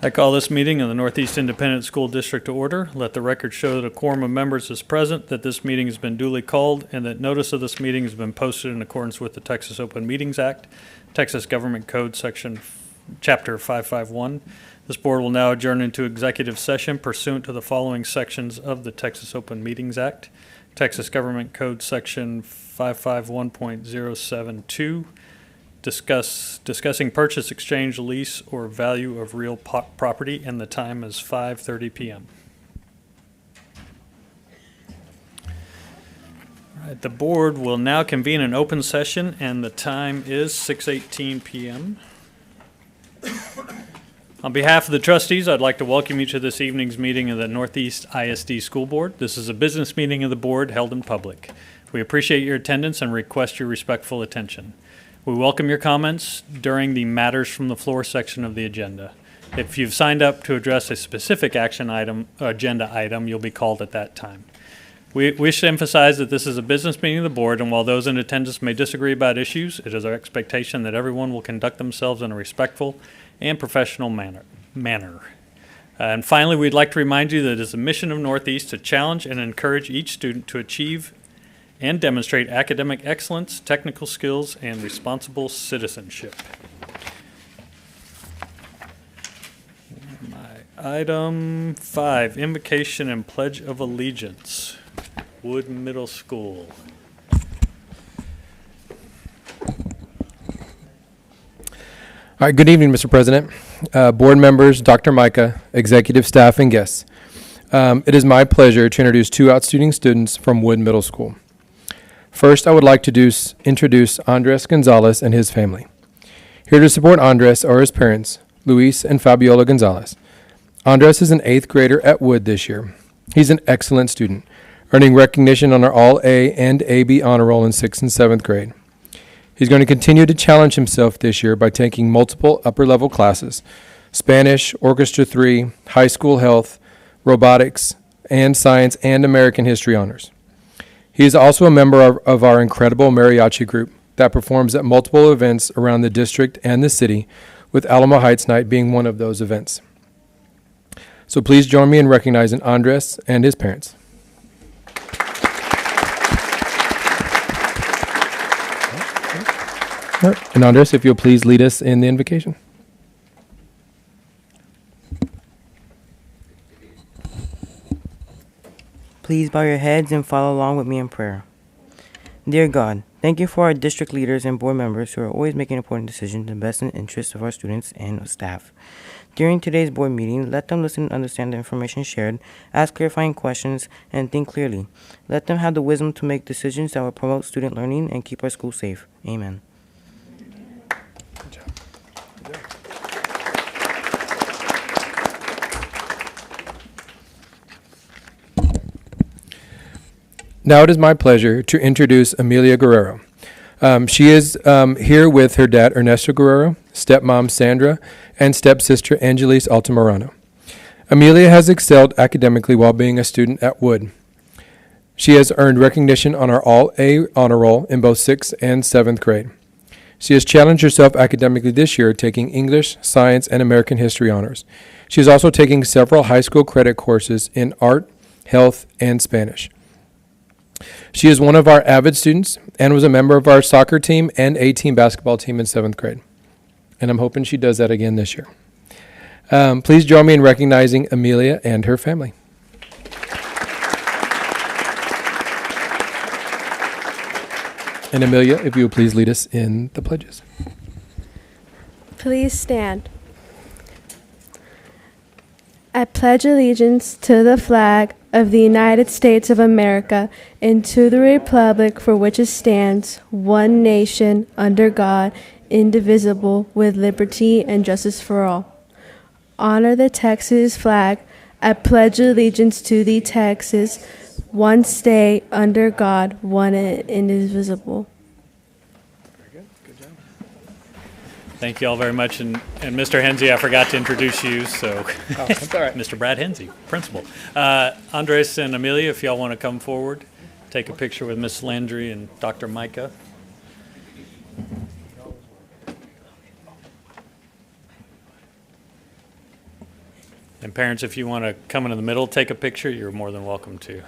I call this meeting of the Northeast Independent School District to order. Let the record show that a quorum of members is present, that this meeting has been duly called, and that notice of this meeting has been posted in accordance with the Texas Open Meetings Act, Texas Government Code Chapter 551. This board will now adjourn into executive session pursuant to the following sections of the Texas Open Meetings Act, Texas Government Code Section 551.072, discussing purchase, exchange, lease, or value of real property, and the time is 5:30 p.m. All right, the board will now convene an open session, and the time is 6:18 p.m. On behalf of the trustees, I'd like to welcome you to this evening's meeting of the Northeast ISD School Board. This is a business meeting of the board held in public. We appreciate your attendance and request your respectful attention. We welcome your comments during the Matters from the Floor section of the agenda. If you've signed up to address a specific agenda item, you'll be called at that time. We wish to emphasize that this is a business meeting of the board, and while those in attendance may disagree about issues, it is our expectation that everyone will conduct themselves in a respectful and professional manner. And finally, we'd like to remind you that it is the mission of Northeast to challenge and encourage each student to achieve and demonstrate academic excellence, technical skills, and responsible citizenship. Item 5, Invocation and Pledge of Allegiance, Wood Middle School. All right, good evening, Mr. President, board members, Dr. Micah, executive staff, and guests. It is my pleasure to introduce two outstanding students from Wood Middle School. First, I would like to introduce Andres Gonzalez and his family. Here to support Andres are his parents, Luis and Fabiola Gonzalez. Andres is an 8th grader at Wood this year. He's an excellent student, earning recognition on our All-A and AB honor roll in 6th and 7th grade. He's going to continue to challenge himself this year by taking multiple upper-level classes: Spanish, Orchestra 3, High School Health, Robotics, and Science and American History honors. He is also a member of our incredible mariachi group that performs at multiple events around the district and the city, with Alamo Heights Night being one of those events. So please join me in recognizing Andres and his parents. All right. And Andres, if you'll please lead us in the invocation. Please bow your heads and follow along with me in prayer. Dear God, thank you for our district leaders and board members who are always making important decisions in the best interest of our students and staff. During today's board meeting, let them listen and understand the information shared, ask clarifying questions, and think clearly. Let them have the wisdom to make decisions that will promote student learning and keep our school safe. Amen. Good job. Good job. Now it is my pleasure to introduce Amelia Guerrero. She is here with her dad, Ernesto Guerrero, stepmom, Sandra, and stepsister, Angelis Altamirano. Amelia has excelled academically while being a student at Wood. She has earned recognition on our All-A honor roll in both 6th and 7th grade. She has challenged herself academically this year, taking English, Science, and American History honors. She is also taking several high school credit courses in art, health, and Spanish. She is one of our avid students and was a member of our soccer team and A-team basketball team in 7th grade. And I'm hoping she does that again this year. Please join me in recognizing Amelia and her family. And Amelia, if you would please lead us in the pledges. Please stand. I pledge allegiance to the flag of the United States of America and to the republic for which it stands, one nation, under God, indivisible, with liberty and justice for all. Honor the Texas flag. I pledge allegiance to the Texas, one state, under God, one and indivisible. Thank you all very much. And Mr. Hensey, I forgot to introduce you, so That's all right. Mr. Brad Hensey, principal. Andres and Amelia, if y'all want to come forward, take a picture with Ms. Landry and Dr. Micah. And parents, if you want to come into the middle, take a picture, you're more than welcome to.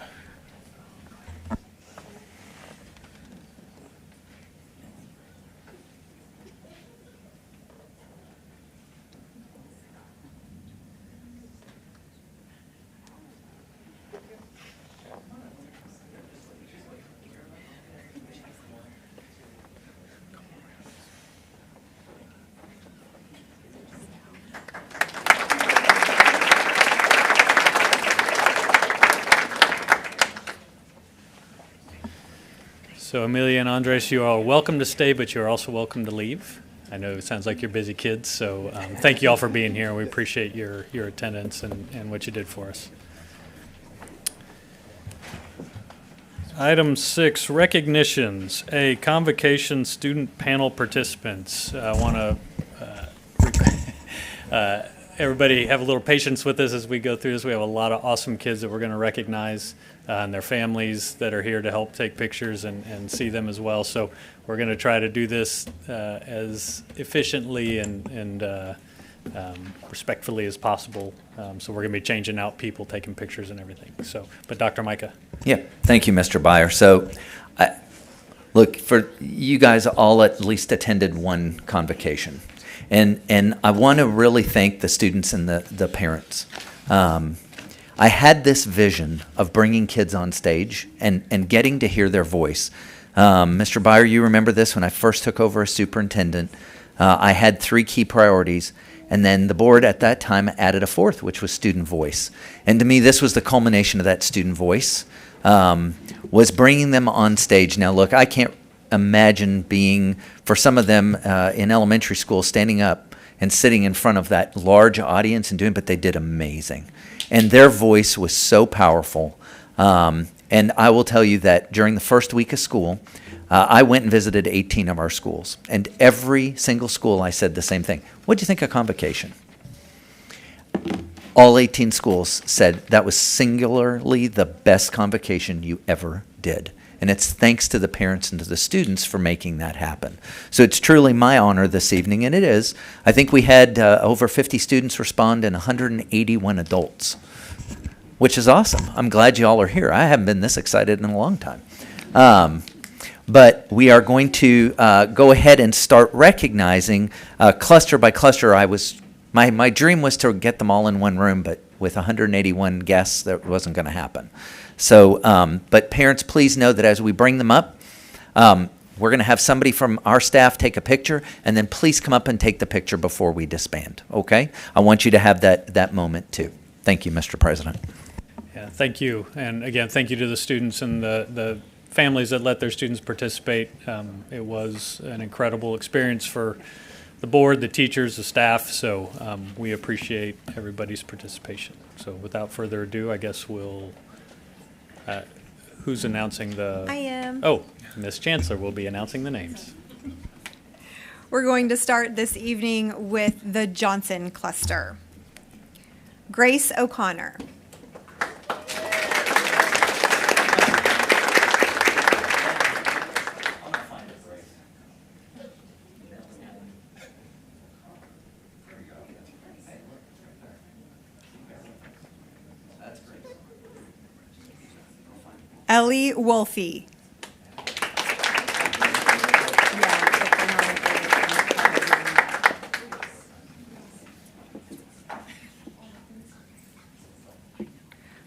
So Amelia and Andres, you are welcome to stay, but you're also welcome to leave. I know it sounds like you're busy kids, so thank you all for being here. We appreciate your attendance and what you did for us. Item 6, recognitions. A, convocation student panel participants. I want to everybody have a little patience with us as we go through this. We have a lot of awesome kids that we're going to recognize and their families that are here to help take pictures and see them as well. So we're going to try to do this as efficiently and respectfully as possible. So we're going to be changing out people taking pictures and everything. So, but Dr. Micah. Yeah, thank you, Mr. Byer. So, look, for you guys all at least attended one convocation. And I want to really thank the students and the parents. I had this vision of bringing kids on stage and getting to hear their voice. Mr. Byer, you remember this when I first took over as superintendent. I had 3 key priorities, and then the board at that time added a 4th, which was student voice. And to me, this was the culmination of that student voice, was bringing them on stage. Now, look, I can't imagine being, for some of them in elementary school, standing up and sitting in front of that large audience and doing, but they did amazing. And their voice was so powerful. And I will tell you that during the first week of school, I went and visited 18 of our schools. And every single school, I said the same thing. What do you think of convocation? All 18 schools said that was singularly the best convocation you ever did. And it's thanks to the parents and to the students for making that happen. So it's truly my honor this evening, and it is. I think we had over 50 students respond and 181 adults, which is awesome. I'm glad you all are here. I haven't been this excited in a long time. But we are going to go ahead and start recognizing cluster by cluster. My dream was to get them all in one room, but with 181 guests, that wasn't going to happen. So, but parents, please know that as we bring them up, we're going to have somebody from our staff take a picture, and then please come up and take the picture before we disband, okay? I want you to have that moment too. Thank you, Mr. President. Yeah, thank you. And again, thank you to the students and the families that let their students participate. It was an incredible experience for the board, the teachers, the staff, so we appreciate everybody's participation. So without further ado, I guess we'll, who's announcing the? I am. Oh, Ms. Chancellor will be announcing the names. We're going to start this evening with the Johnson cluster. Grace O'Connor. Ellie Wolfe.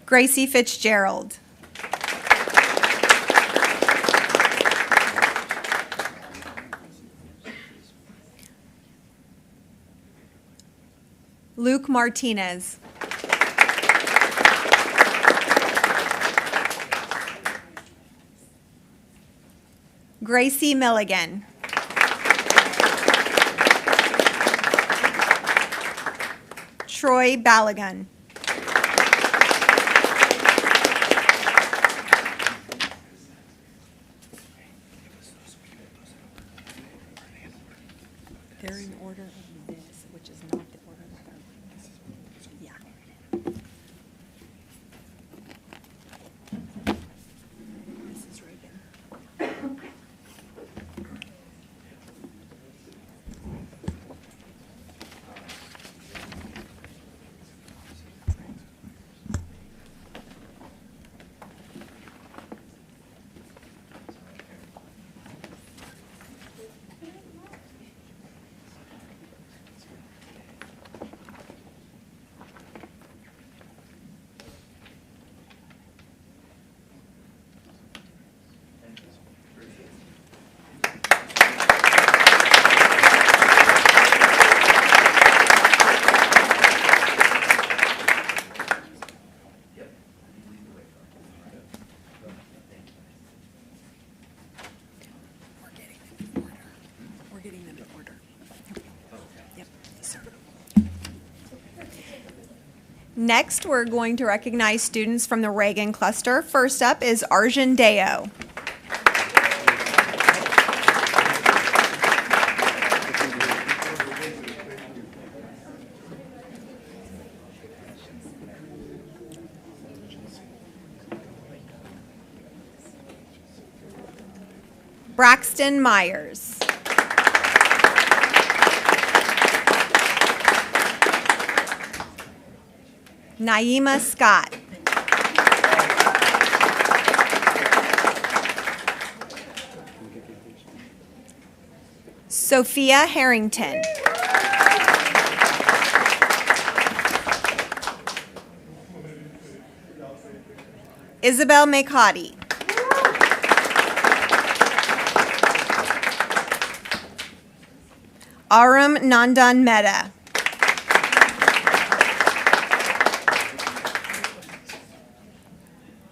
Gracie Fitzgerald. Luke Martinez. Gracie Milligan. Troy Balagan. They're in order of this, which is not the order of the, yeah. This is Reagan. Next, we're going to recognize students from the Reagan cluster. First up is Arjun Deo. Braxton Myers. Naima Scott. Sophia Harrington. Isabel Makati. Aram Nandan Mehta.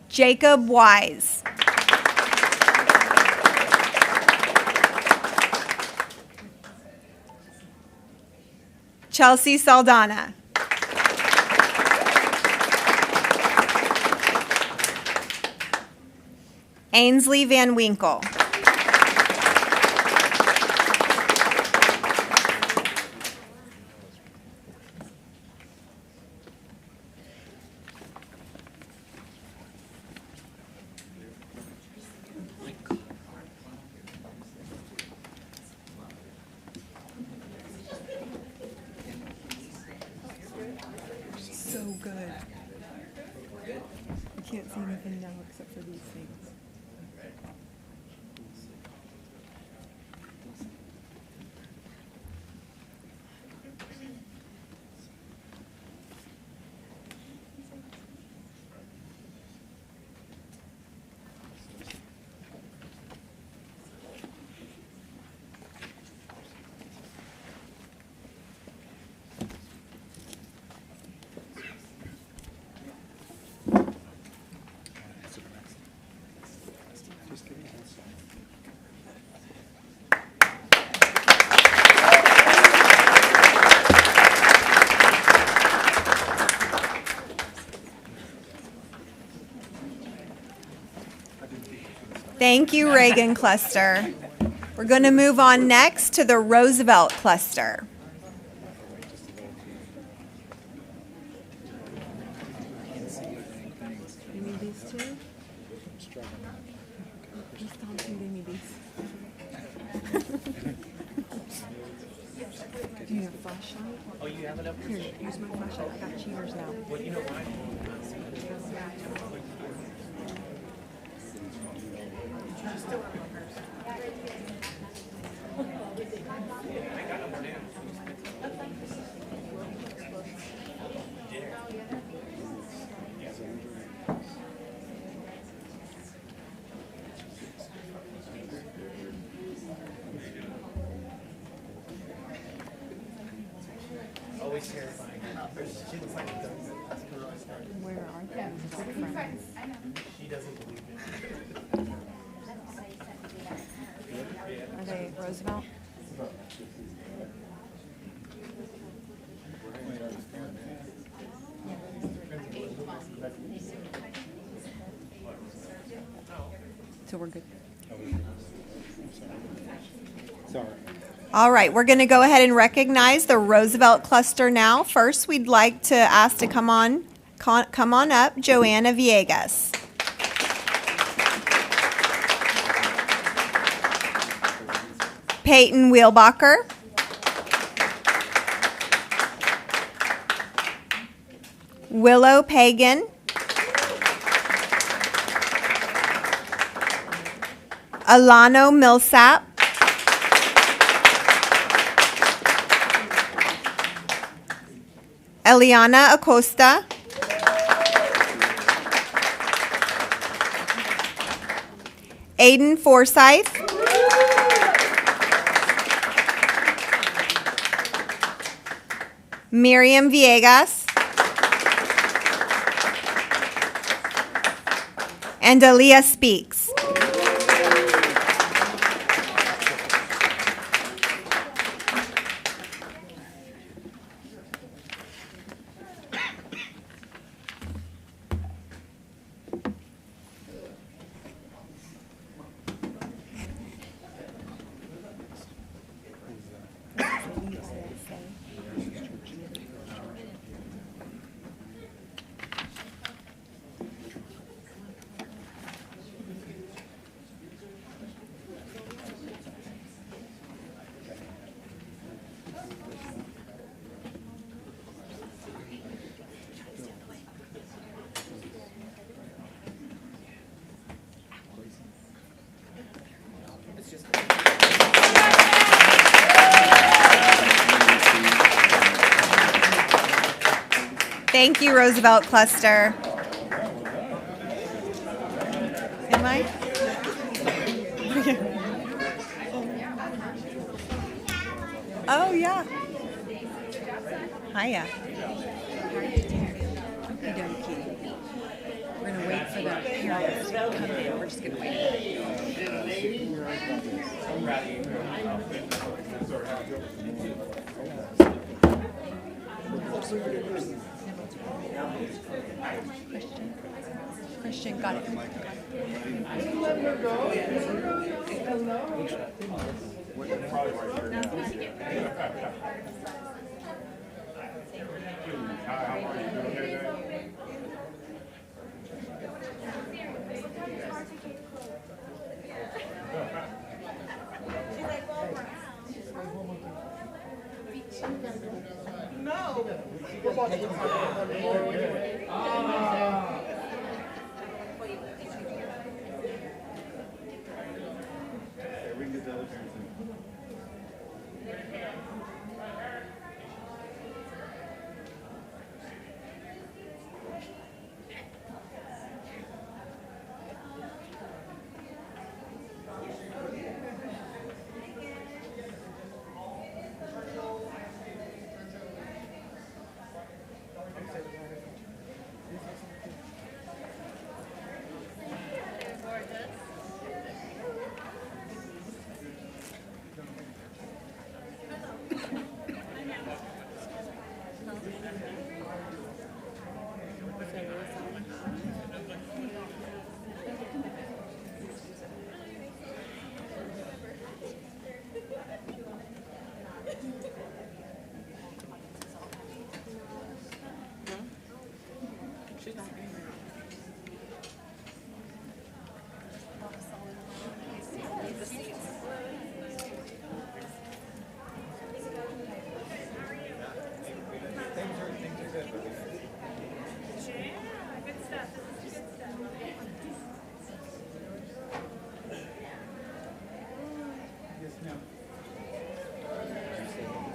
Jacob Wise. Chelsea Saldana. Ainsley Van Winkle. So good. I can't see anything now except for these things. Thank you, Reagan Cluster. We're going to move on next to the Roosevelt Cluster. You need these two? Miss Thompson gave me these. Do you have a flashlight? Oh, you have it up Here, use my flashlight. I got cheaters now. Well, you know why? Always terrifying. She looks like a does. Where are they? She doesn't believe it. Are they Roosevelt? So we're good. Sorry. All right, we're going to go ahead and recognize the Roosevelt Cluster now. First, we'd like to ask to come on up, Joanna Villegas. Peyton Wheelbacher. Willow Pagan. Alano Millsap. Eliana Acosta. Aiden Forsyth. Miriam Villegas. And Aaliyah Speaks. Thank you, Roosevelt Cluster. Am I? Oh, yeah. Hiya. We're gonna wait for the parents to come in. We're just gonna wait. Christian, got it.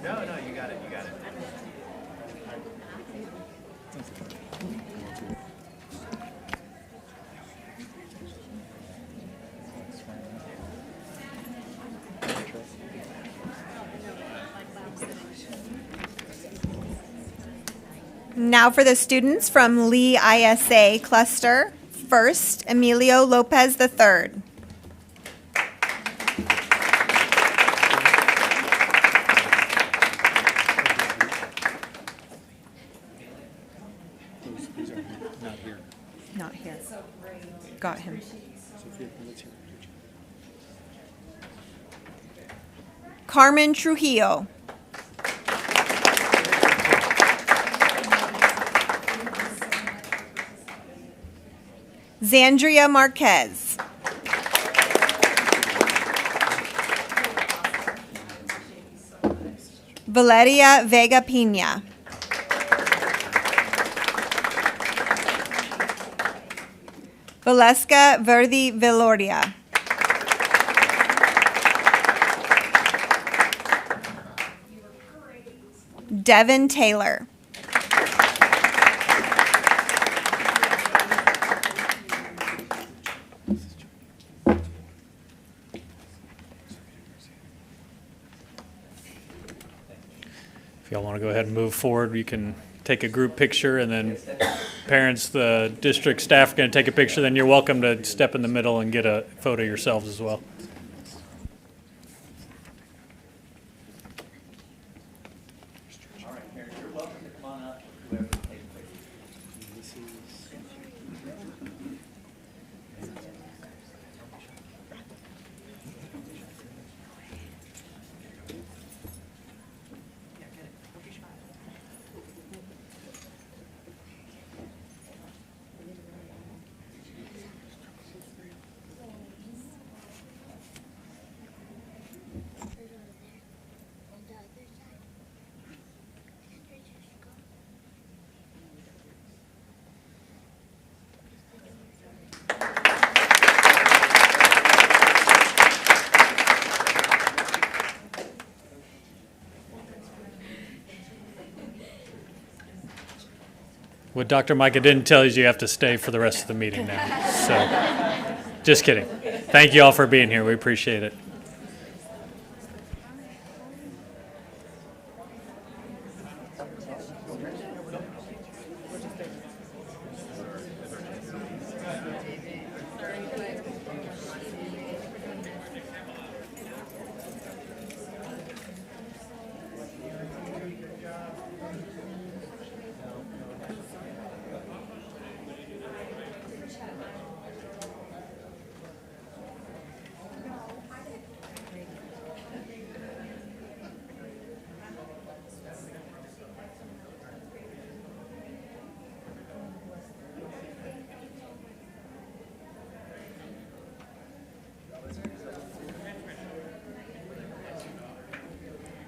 No, you got it, you got it. Now for the students from Lee ISA Cluster. First, Emilio Lopez III. Not here. Got him. Carmen Trujillo. Zandria Marquez. Valeria Vega Pina. Valeska Verdi Viloria. Devin Taylor. If y'all want to go ahead and move forward, you can take a group picture, and then parents, the district staff are going to take a picture. Then you're welcome to step in the middle and get a photo yourselves as well. All right, parents, you're welcome to come on up. Whoever will take a picture. What Dr. Micah didn't tell you is you have to stay for the rest of the meeting now. So, just kidding. Thank you all for being here. We appreciate it.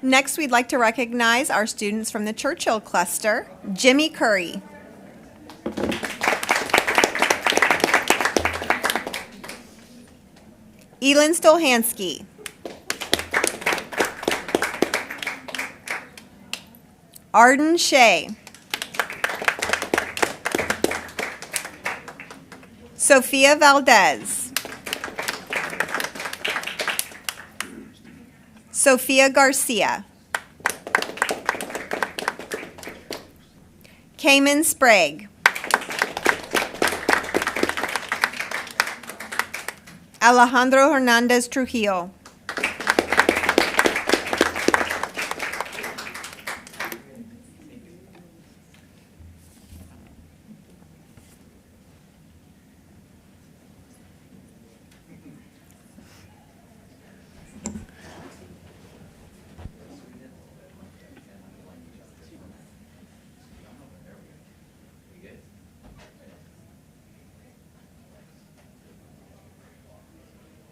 Next, we'd like to recognize our students from the Churchill cluster, Jimmy Curry. Elin Stolhansky. Arden Shea. Sophia Valdez. Sophia Garcia. Cayman Sprague. Alejandro Hernandez Trujillo.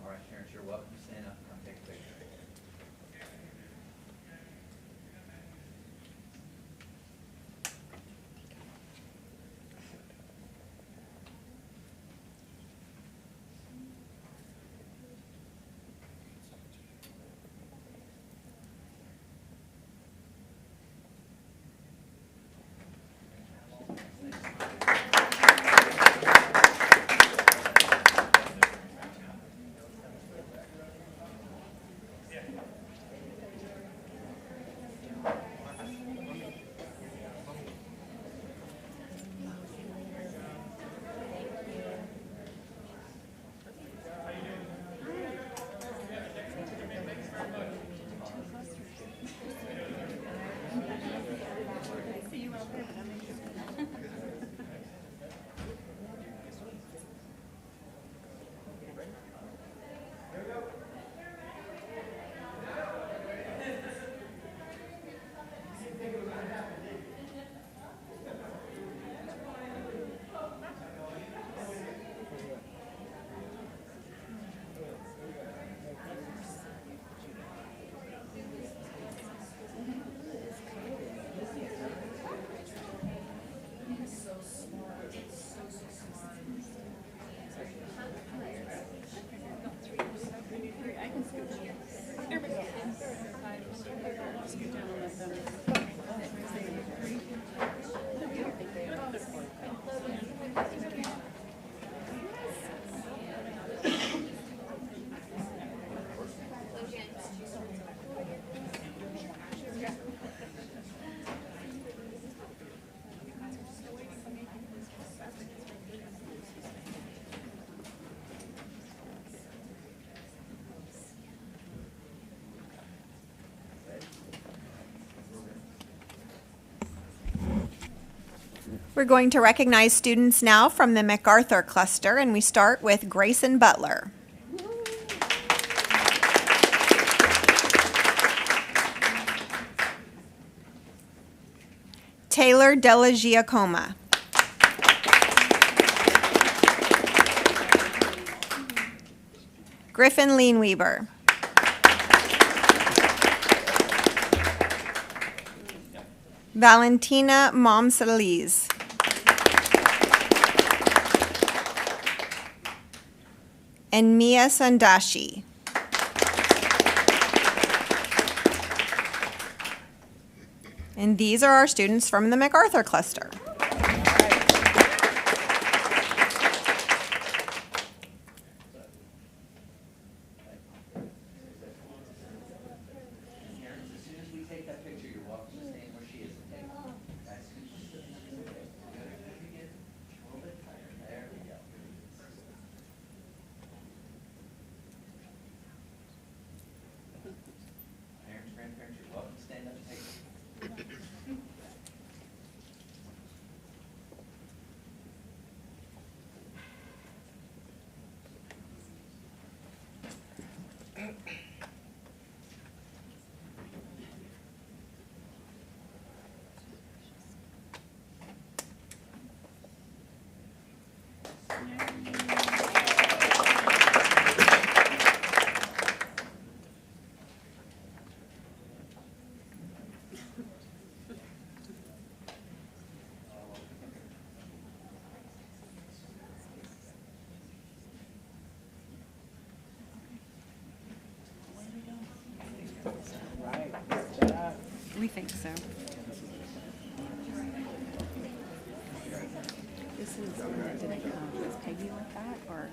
All right, parents, you're welcome to stand up and come take a picture. We're going to recognize students now from the MacArthur cluster, and we start with Grayson Butler. Taylor Della Giacomo. Griffin Leanweber. Valentina Momsaliz. And Mia Sandashi. And these are our students from the MacArthur cluster. We think so. This is, did it come with Peggy like that, or?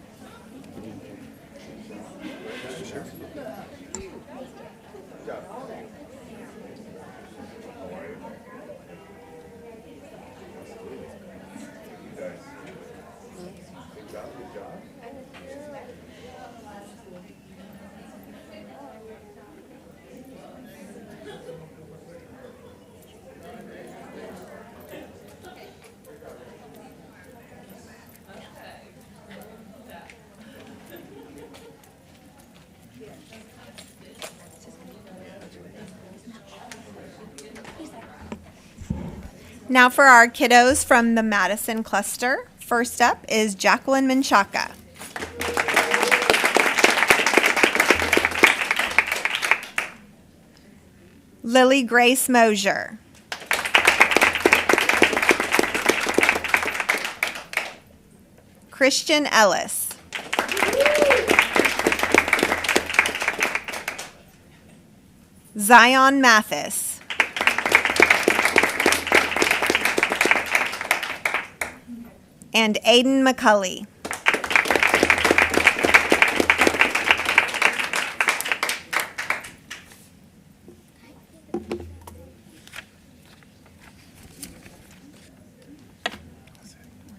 Now for our kiddos from the Madison cluster. First up is Jacqueline Menchaca. Lily Grace Mosier. Christian Ellis. Zion Mathis. And Aiden McCulley. We're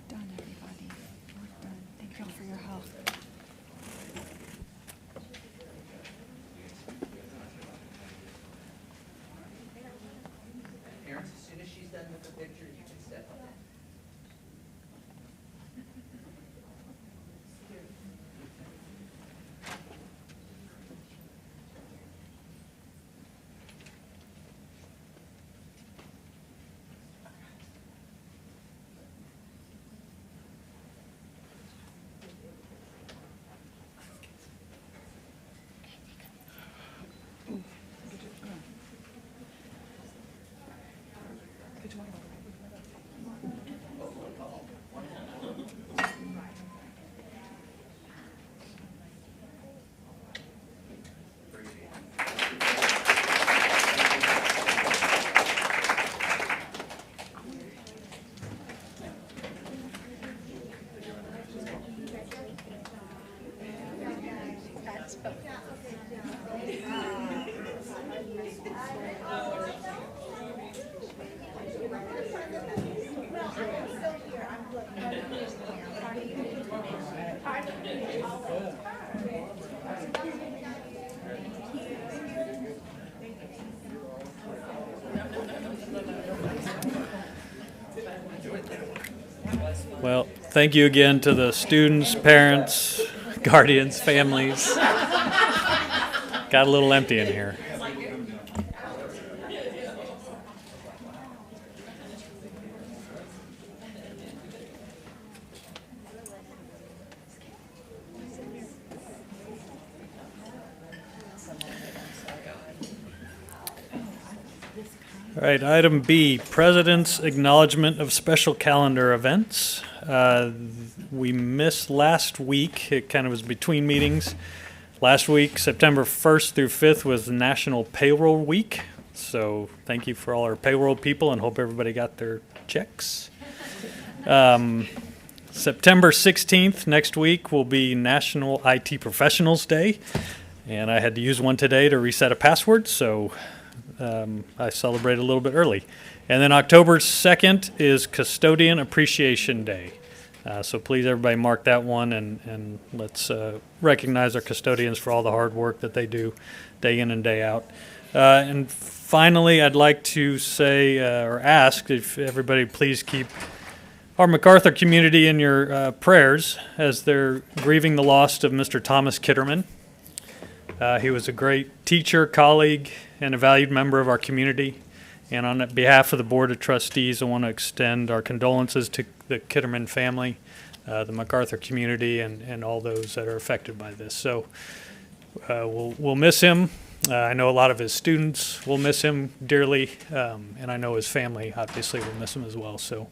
done, everybody. We're done. Thank you all for your help. Parents, as soon as she's done with the picture, you can step up. Well, thank you again to the students, parents, guardians, families. Got a little empty in here. All right, item B, President's Acknowledgement of Special Calendar Events. We missed last week. It kind of was between meetings. Last week, September 1st through 5th, was National Payroll Week. So thank you for all our payroll people, and hope everybody got their checks. September 16th, next week, will be National IT Professionals Day. And I had to use one today to reset a password, so I celebrate a little bit early. And then October 2nd is Custodian Appreciation Day. So please, everybody, mark that one, and let's recognize our custodians for all the hard work that they do day in and day out. And finally, I'd like to say or ask if everybody please keep our MacArthur community in your prayers as they're grieving the loss of Mr. Thomas Kitterman. He was a great teacher, colleague, and a valued member of our community. And on behalf of the Board of Trustees, I want to extend our condolences to the Kitterman family. the MacArthur community and all those that are affected by this. So we'll miss him. I know a lot of his students will miss him dearly, and I know his family obviously will miss him as well. So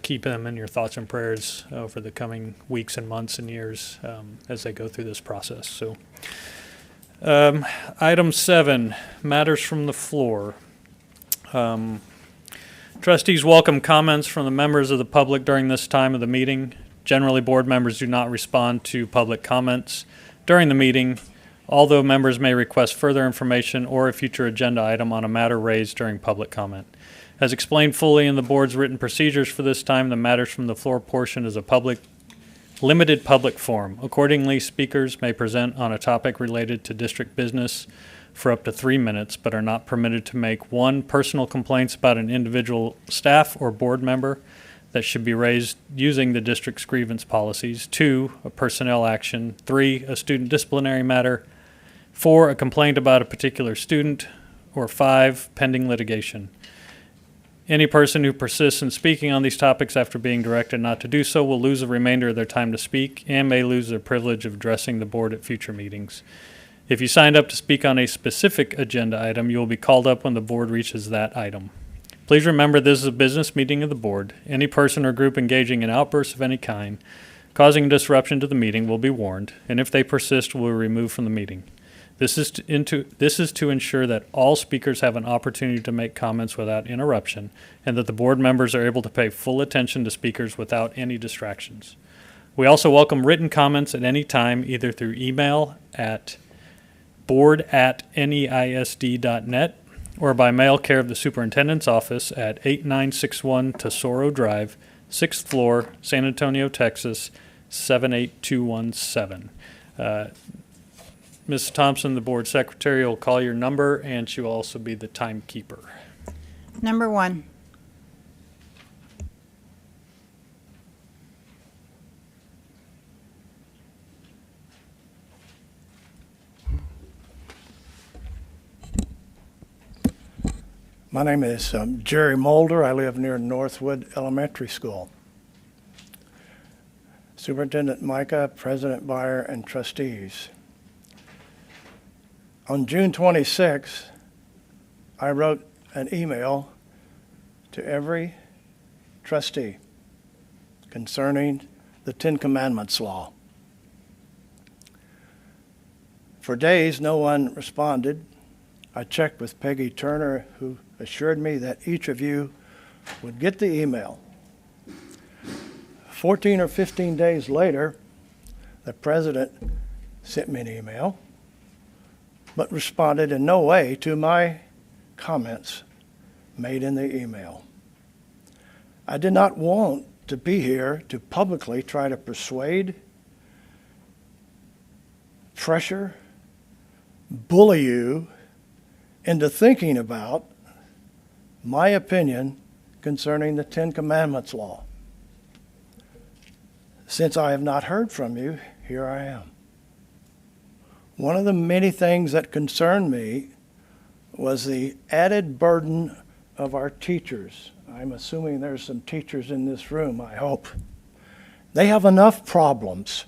keep them in your thoughts and prayers over the coming weeks and months and years as they go through this process. So item 7, matters from the floor. Trustees welcome comments from the members of the public during this time of the meeting. Generally, board members do not respond to public comments during the meeting, although members may request further information or a future agenda item on a matter raised during public comment. As explained fully in the board's written procedures for this time, the matters from the floor portion is a limited public forum. Accordingly, speakers may present on a topic related to district business for up to 3 minutes, but are not permitted to make 1, personal complaints about an individual staff or board member that should be raised using the district's grievance policies, 2, a personnel action, 3, a student disciplinary matter, 4, a complaint about a particular student, or 5, pending litigation. Any person who persists in speaking on these topics after being directed not to do so will lose the remainder of their time to speak and may lose their privilege of addressing the board at future meetings. If you signed up to speak on a specific agenda item, you will be called up when the board reaches that item. Please remember this is a business meeting of the board. Any person or group engaging in outbursts of any kind, causing disruption to the meeting, will be warned, and if they persist, will be removed from the meeting. This is to ensure that all speakers have an opportunity to make comments without interruption, and that the board members are able to pay full attention to speakers without any distractions. We also welcome written comments at any time, either through email at board@neisd.net or by mail care of the superintendent's office at 8961 Tesoro Drive, 6th floor, San Antonio, Texas, 78217. Ms. Thompson, the board secretary, will call your number, and she will also be the timekeeper. Number 1. My name is Jerry Mulder. I live near Northwood Elementary School. Superintendent Micah, President Byer, and trustees. On June 26, I wrote an email to every trustee concerning the 10 Commandments law. For days, no one responded. I checked with Peggy Turner, who assured me that each of you would get the email. 14 or 15 days later, the president sent me an email, but responded in no way to my comments made in the email. I did not want to be here to publicly try to persuade, pressure, bully you into thinking about my opinion concerning the 10 Commandments law. Since I have not heard from you, here I am. One of the many things that concerned me was the added burden of our teachers. I'm assuming there's some teachers in this room, I hope. They have enough problems.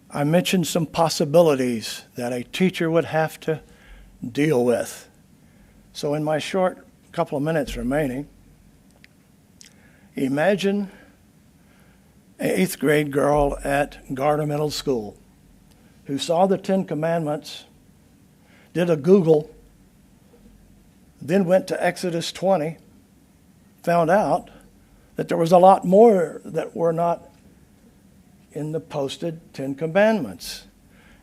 I mentioned some possibilities that a teacher would have to deal with. So in my short couple of minutes remaining, imagine an 8th grade girl at Garda Middle School who saw the 10 Commandments, did a Google, then went to Exodus 20, found out that there was a lot more that were not in the posted 10 Commandments.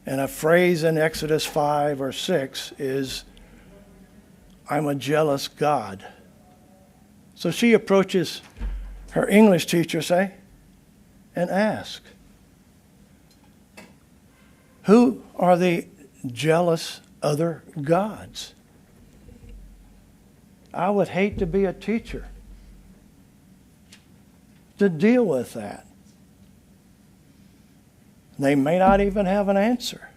And a phrase in Exodus 5 or 6 is, I'm a jealous God. So she approaches her English teacher, say, and ask, who are the jealous other gods? I would hate to be a teacher to deal with that. They may not even have an answer.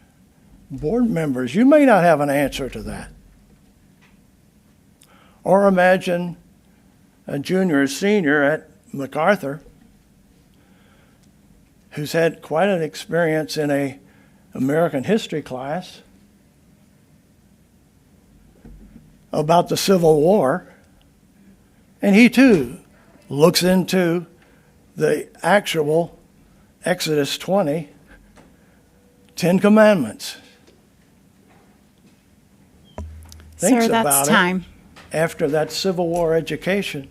Board members, you may not have an answer to that. Or imagine a junior or senior at MacArthur, who's had quite an experience in a American history class about the Civil War, and he too looks into the actual Exodus 20, 10 Commandments. Thinks Sir, that's about time. it after that Civil War education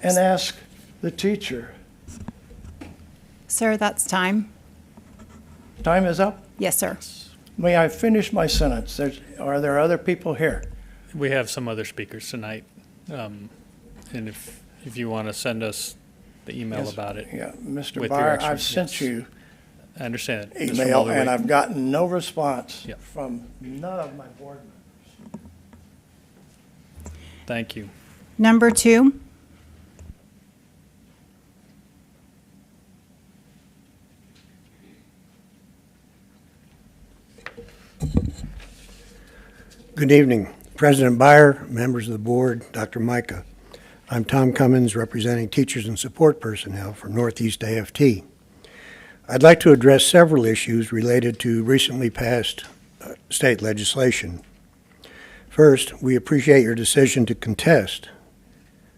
and ask the teacher. Sir, that's time. Time is up. Yes, sir. May I finish my sentence? Are there other people here? We have some other speakers tonight. And if you want to send us the email Yes. about it. Yeah, Mr. With your Byer, extra- I've sent yes. you I understand. Ms. email, Mulder, and wait. I've gotten no response Yep. from none of my board members. Thank you. Number 2. Good evening, President Byer, members of the board, Dr. Micah. I'm Tom Cummins, representing teachers and support personnel for Northeast AFT. I'd like to address several issues related to recently passed state legislation. First, we appreciate your decision to contest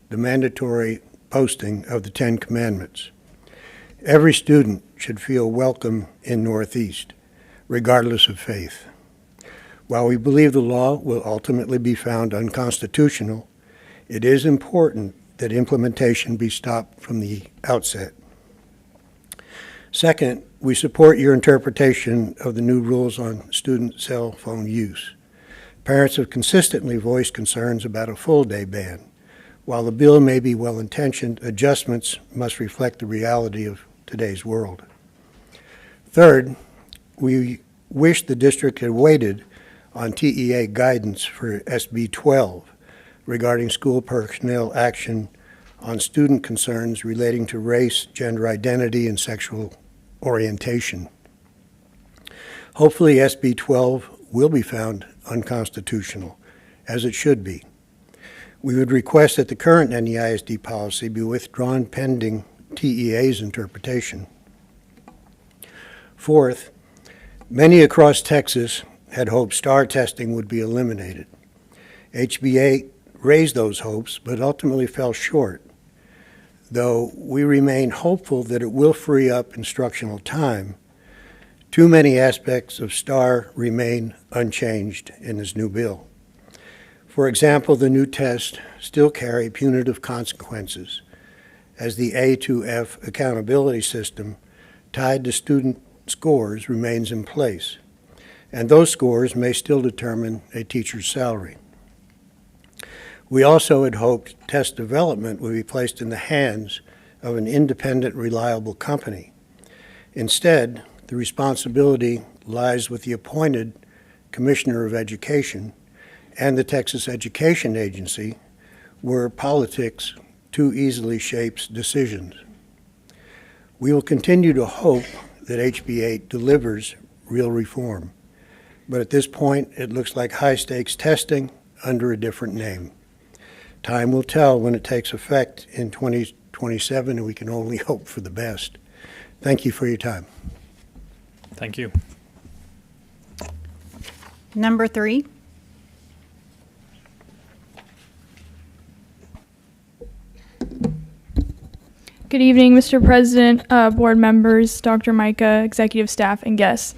the mandatory posting of the 10 Commandments. Every student should feel welcome in Northeast, regardless of faith. While we believe the law will ultimately be found unconstitutional, it is important that implementation be stopped from the outset. Second, we support your interpretation of the new rules on student cell phone use. Parents have consistently voiced concerns about a full-day ban. While the bill may be well-intentioned, adjustments must reflect the reality of today's world. Third, we wish the district had waited on TEA guidance for SB 12 regarding school personnel action on student concerns relating to race, gender identity, and sexual orientation. Hopefully, SB 12 will be found unconstitutional, as it should be. We would request that the current NEISD policy be withdrawn pending TEA's interpretation. Fourth, many across Texas had hoped STAR testing would be eliminated. HB8 raised those hopes, but ultimately fell short, though we remain hopeful that it will free up instructional time. Too many aspects of STAR remain unchanged in this new bill. For example, the new tests still carry punitive consequences, as the A to F accountability system tied to student scores remains in place, and those scores may still determine a teacher's salary. We also had hoped test development would be placed in the hands of an independent, reliable company. Instead, the responsibility lies with the appointed Commissioner of Education and the Texas Education Agency, where politics too easily shapes decisions. We will continue to hope that HB8 delivers real reform, but at this point, it looks like high-stakes testing under a different name. Time will tell when it takes effect in 2027, and we can only hope for the best. Thank you for your time. Thank you. Number 3. Good evening, Mr. President, board members, Dr. Micah, executive staff, and guests.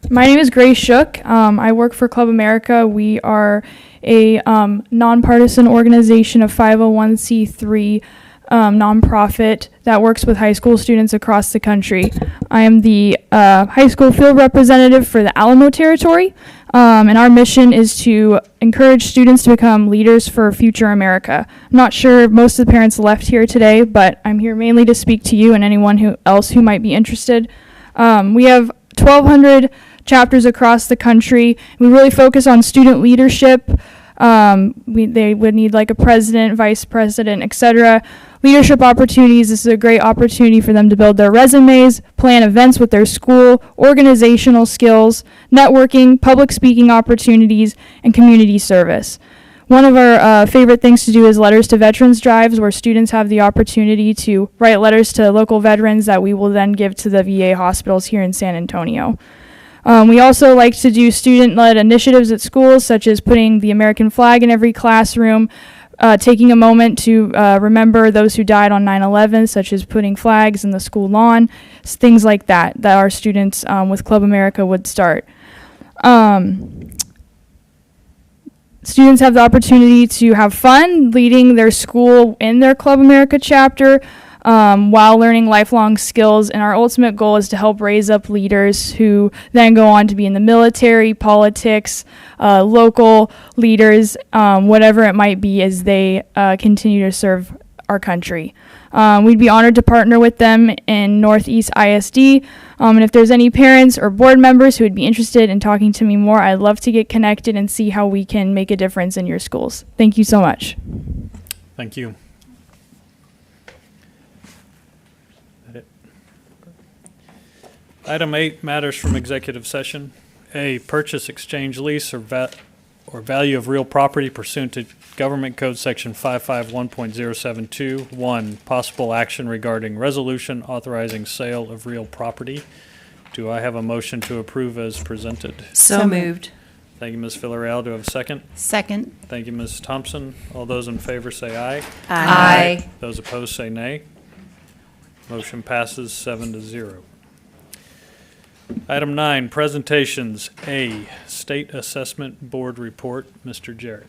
My name is Grace Shook. I work for Club America. We are a nonpartisan organization of 501c3 nonprofit that works with high school students across the country. I am the high school field representative for the Alamo territory, and our mission is to encourage students to become leaders for future America. I'm not sure if most of the parents left here today, but I'm here mainly to speak to you and anyone else who might be interested. We have 1,200 chapters across the country. We really focus on student leadership. They would need like a president, vice president, etc. Leadership opportunities. This is a great opportunity for them to build their resumes, plan events with their school, organizational skills, networking, public speaking opportunities, and community service. One of our favorite things to do is letters to veterans drives, where students have the opportunity to write letters to local veterans that we will then give to the VA hospitals here in San Antonio. We also like to do student-led initiatives at schools, such as putting the American flag in every classroom, taking a moment to remember those who died on 9/11, such as putting flags in the school lawn, things like that our students with Club America would start. Students have the opportunity to have fun leading their school in their Club America chapter while learning lifelong skills, and our ultimate goal is to help raise up leaders who then go on to be in the military, politics, local leaders, whatever it might be as they continue to serve our country. We'd be honored to partner with them in Northeast ISD, and if there's any parents or board members who would be interested in talking to me more, I'd love to get connected and see how we can make a difference in your schools. Thank you so much. Thank you. Item 8, matters from executive session. A, purchase, exchange, lease, or value of real property pursuant to Government Code Section 551.072. 1, possible action regarding resolution authorizing sale of real property. Do I have a motion to approve as presented? So moved. Thank you, Ms. Villarreal. Do I have a second? Second. Thank you, Ms. Thompson. All those in favor say aye. Aye. Those opposed say nay. Motion passes 7-0. Item 9, presentations. A, State Assessment Board Report. Mr. Jarrett.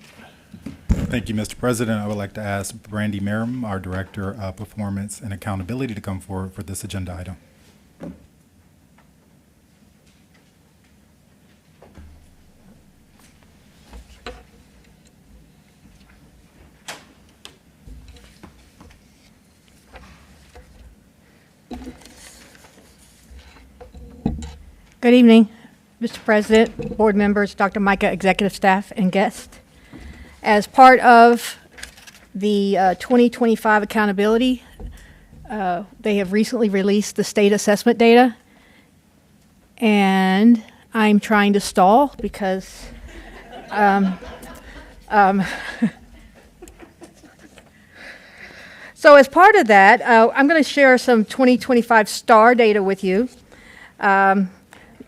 Thank you, Mr. President. I would like to ask Brandy Merrim, our Director of Performance and Accountability, to come forward for this agenda item. Good evening, Mr. President, board members, Dr. Micah, executive staff, and guests. As part of the 2025 accountability, they have recently released the state assessment data, and I'm trying to stall because so as part of that, I'm going to share some 2025 STAR data with you.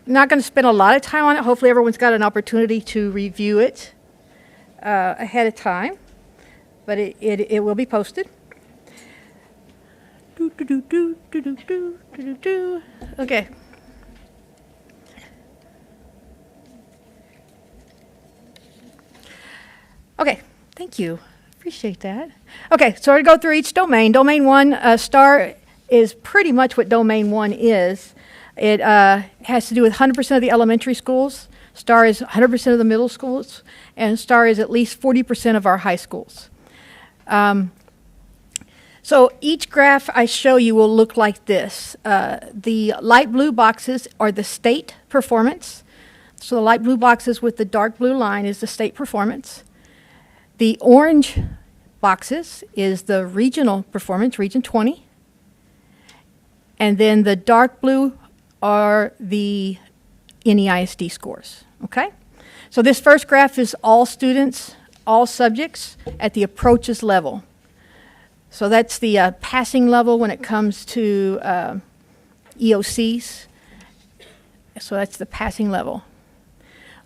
Not going to spend a lot of time on it. Hopefully everyone's got an opportunity to review it ahead of time, but it will be posted. Okay. Okay, thank you. Appreciate that. Okay, so to go through each domain. Domain 1, STAR is pretty much what Domain 1 is. It has to do with 100% of the elementary schools. STAR is 100% of the middle schools, and STAR is at least 40% of our high schools. So each graph I show you will look like this. The light blue boxes are the state performance. So the light blue boxes with the dark blue line is the state performance. The orange boxes is the regional performance, Region 20. And then the dark blue are the NEISD scores, okay? So this first graph is all students, all subjects at the approaches level. So that's the passing level when it comes to EOCs. So that's the passing level.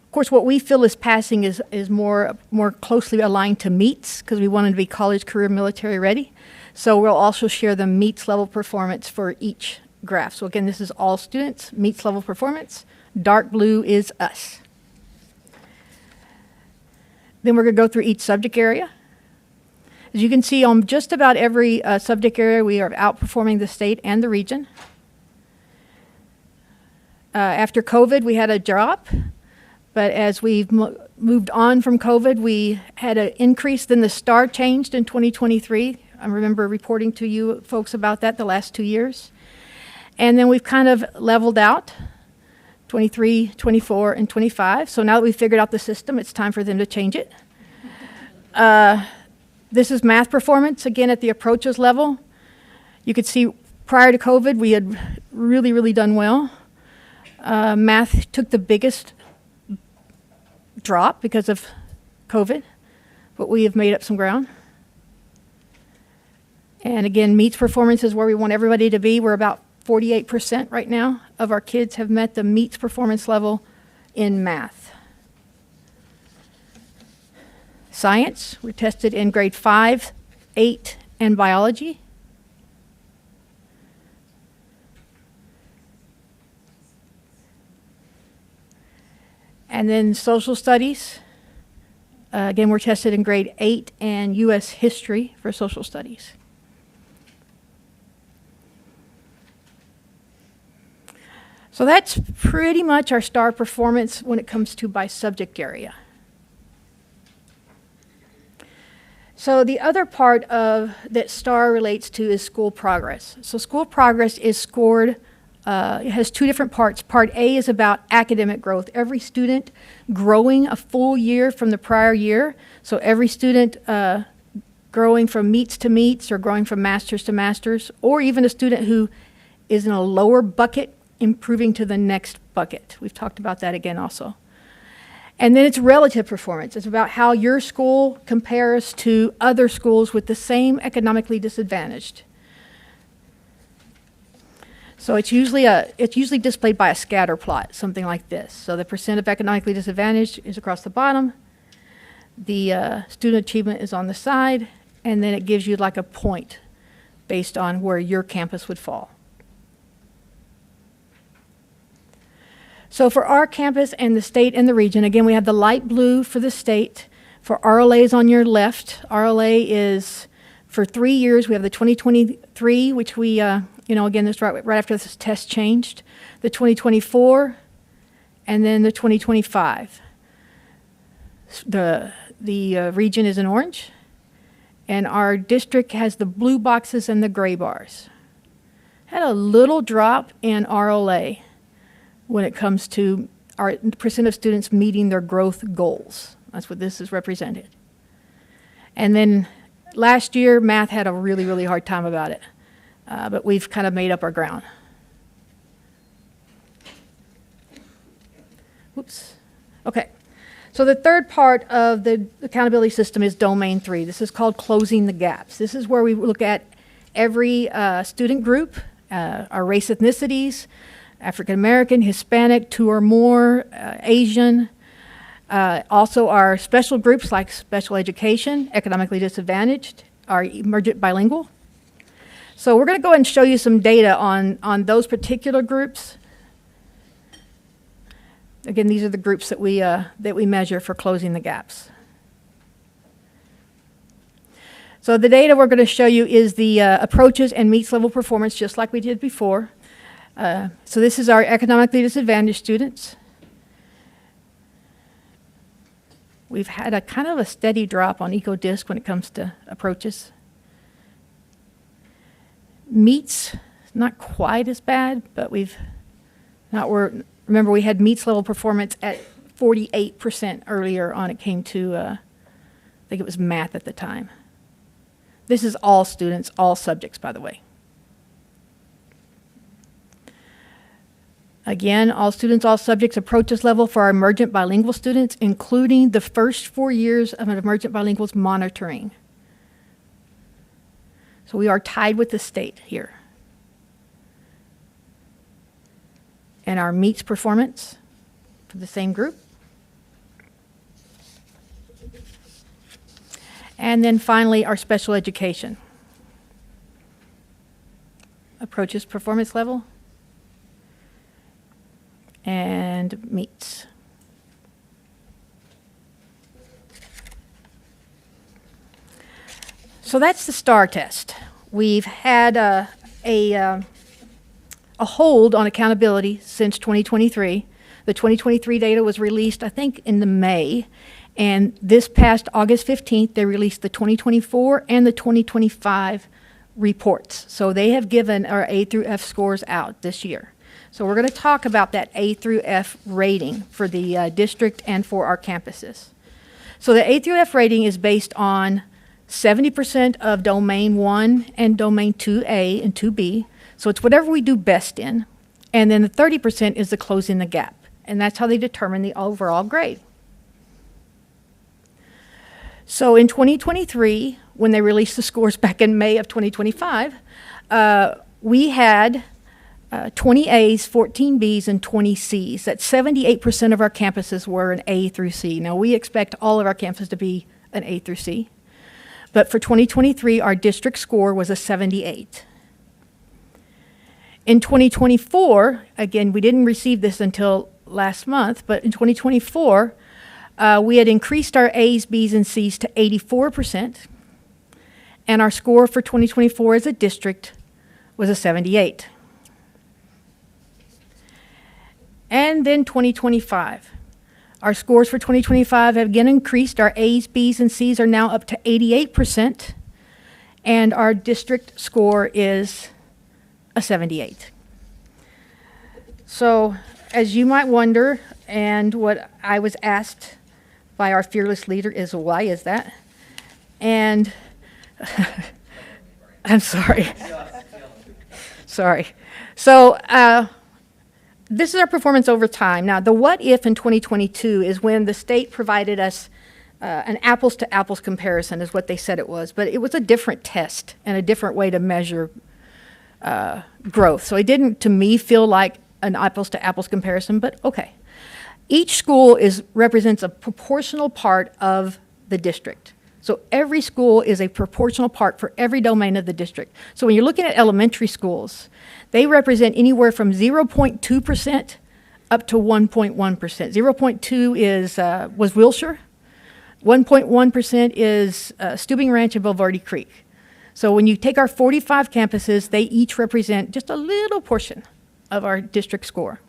Of course, what we feel is passing is more closely aligned to MEETs because we wanted to be college, career, military ready. So we'll also share the MEETs level performance for each graph. So again, this is all students, MEETs level performance. Dark blue is us. Then we're going to go through each subject area. As you can see, on just about every subject area, we are outperforming the state and the region. After COVID, we had a drop, but as we've moved on from COVID, we had an increase. Then the STAR changed in 2023. I remember reporting to you folks about that the last 2 years. And then we've kind of leveled out, 23, 24, and 25. So now that we've figured out the system, it's time for them to change it. This is math performance, again, at the approaches level. You could see prior to COVID, we had really done well. Math took the biggest drop because of COVID. but we have made up some ground. And again, meets performance is where we want everybody to be. We're about 48% right now of our kids have met the meets performance level in math. Science, we're tested in grade 5, 8, and biology. And then social studies, again, we're tested in grade 8 and U.S. history for social studies. So that's pretty much our STAR performance when it comes to by subject area. So the other part of that STAR relates to is school progress. So school progress is scored, it has two different parts. Part A is about academic growth. Every student growing a full year from the prior year. So every student growing from meets to meets or growing from masters to masters, or even a student who is in a lower bucket improving to the next bucket. We've talked about that again also. And then it's relative performance. It's about how your school compares to other schools with the same economically disadvantaged. So it's usually displayed by a scatter plot, something like this. So the percent of economically disadvantaged is across the bottom. The student achievement is on the side, and then it gives you like a point based on where your campus would fall. So for our campus and the state and the region, again, we have the light blue for the state. For RLAs on your left, RLA is for 3 years. We have the 2023, which we, again, this right after this test changed, the 2024, and then the 2025. The region is in orange, and our district has the blue boxes and the gray bars. Had a little drop in RLA when it comes to our percent of students meeting their growth goals. That's what this is represented. And then last year, math had a really, really hard time about it, but we've kind of made up our ground. Whoops. Okay. So the third part of the accountability system is domain 3. This is called closing the gaps. This is where we look at every student group, our race ethnicities, African American, Hispanic, 2 or more, Asian. Also our special groups like special education, economically disadvantaged, our emergent bilingual. So we're going to go ahead and show you some data on those particular groups. Again, these are the groups that we measure for closing the gaps. So the data we're going to show you is the approaches and meets level performance, just like we did before. So this is our economically disadvantaged students. We've had a kind of a steady drop on EcoDisc when it comes to approaches. Meets, not quite as bad, but remember we had meets level performance at 48% earlier on. It came to, I think it was math at the time. This is all students, all subjects, by the way. Again, all students, all subjects approaches level for our emergent bilingual students, including the first 4 years of an emergent bilingual's monitoring. So we are tied with the state here. And our meets performance for the same group. And then finally, our special education. Approaches performance level. And meets. So that's the STAR test. We've had a hold on accountability since 2023. The 2023 data was released, I think, in the May. And this past August 15th, they released the 2024 and the 2025 reports. So they have given our A through F scores out this year. So we're going to talk about that A through F rating for the district and for our campuses. So the A through F rating is based on 70% of domain 1 and domain 2A and 2B. So it's whatever we do best in. And then the 30% is the closing the gap. And that's how they determine the overall grade. So in 2023, when they released the scores back in May of 2025, we had 20 A's, 14 B's, and 20 C's. That's 78% of our campuses were an A through C. Now, we expect all of our campuses to be an A through C. But for 2023, our district score was a 78. In 2024, again, we didn't receive this until last month, but in 2024, we had increased our A's, B's, and C's to 84%, and our score for 2024 as a district was a 78. And then 2025. Our scores for 2025 have again increased. Our A's, B's, and C's are now up to 88%, and our district score is a 78. So, as you might wonder, and what I was asked by our fearless leader is, why is that? And I'm sorry. Sorry. So, this is our performance over time. Now, the what if in 2022 is when the state provided us an apples to apples comparison is what they said it was, but it was a different test and a different way to measure growth. So it didn't, to me, feel like an apples to apples comparison, but okay. Each school represents a proportional part of the district. So every school is a proportional part for every domain of the district. So when you're looking at elementary schools, they represent anywhere from 0.2% up to 1.1%. 0.2 was Wilshire. 1.1% is Steuben Ranch and Bulverde Creek. So when you take our 45 campuses, they each represent just a little portion of our district score.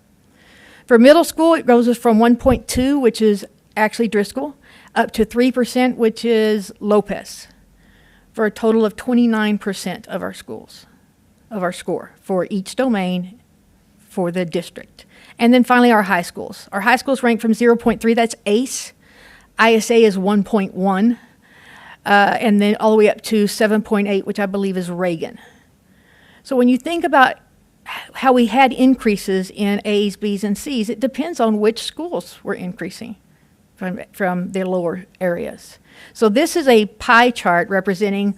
For middle school, it goes from 1.2, which is actually Driscoll, up to 3%, which is Lopez, for a total of 29% of our schools, of our score for each domain for the district. And then finally, our high schools. Our high schools rank from 0.3, that's ACE. ISA is 1.1, and then all the way up to 7.8, which I believe is Reagan. So when you think about how we had increases in A's, B's, and C's, it depends on which schools were increasing from the lower areas. So this is a pie chart representing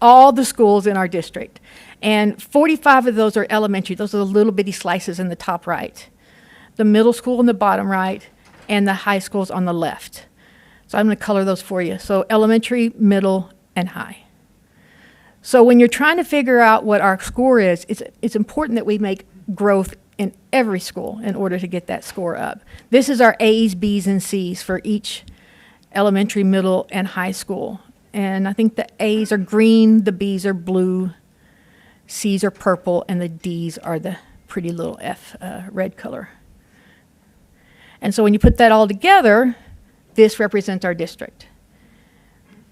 all the schools in our district. And 45 of those are elementary. Those are the little bitty slices in the top right. The middle school in the bottom right, and the high schools on the left. So I'm going to color those for you. So elementary, middle, and high. So when you're trying to figure out what our score is, it's important that we make growth in every school in order to get that score up. This is our A's, B's, and C's for each elementary, middle, and high school. And I think the A's are green, the B's are blue, C's are purple, and the D's are the pretty little red color. And so when you put that all together, this represents our district.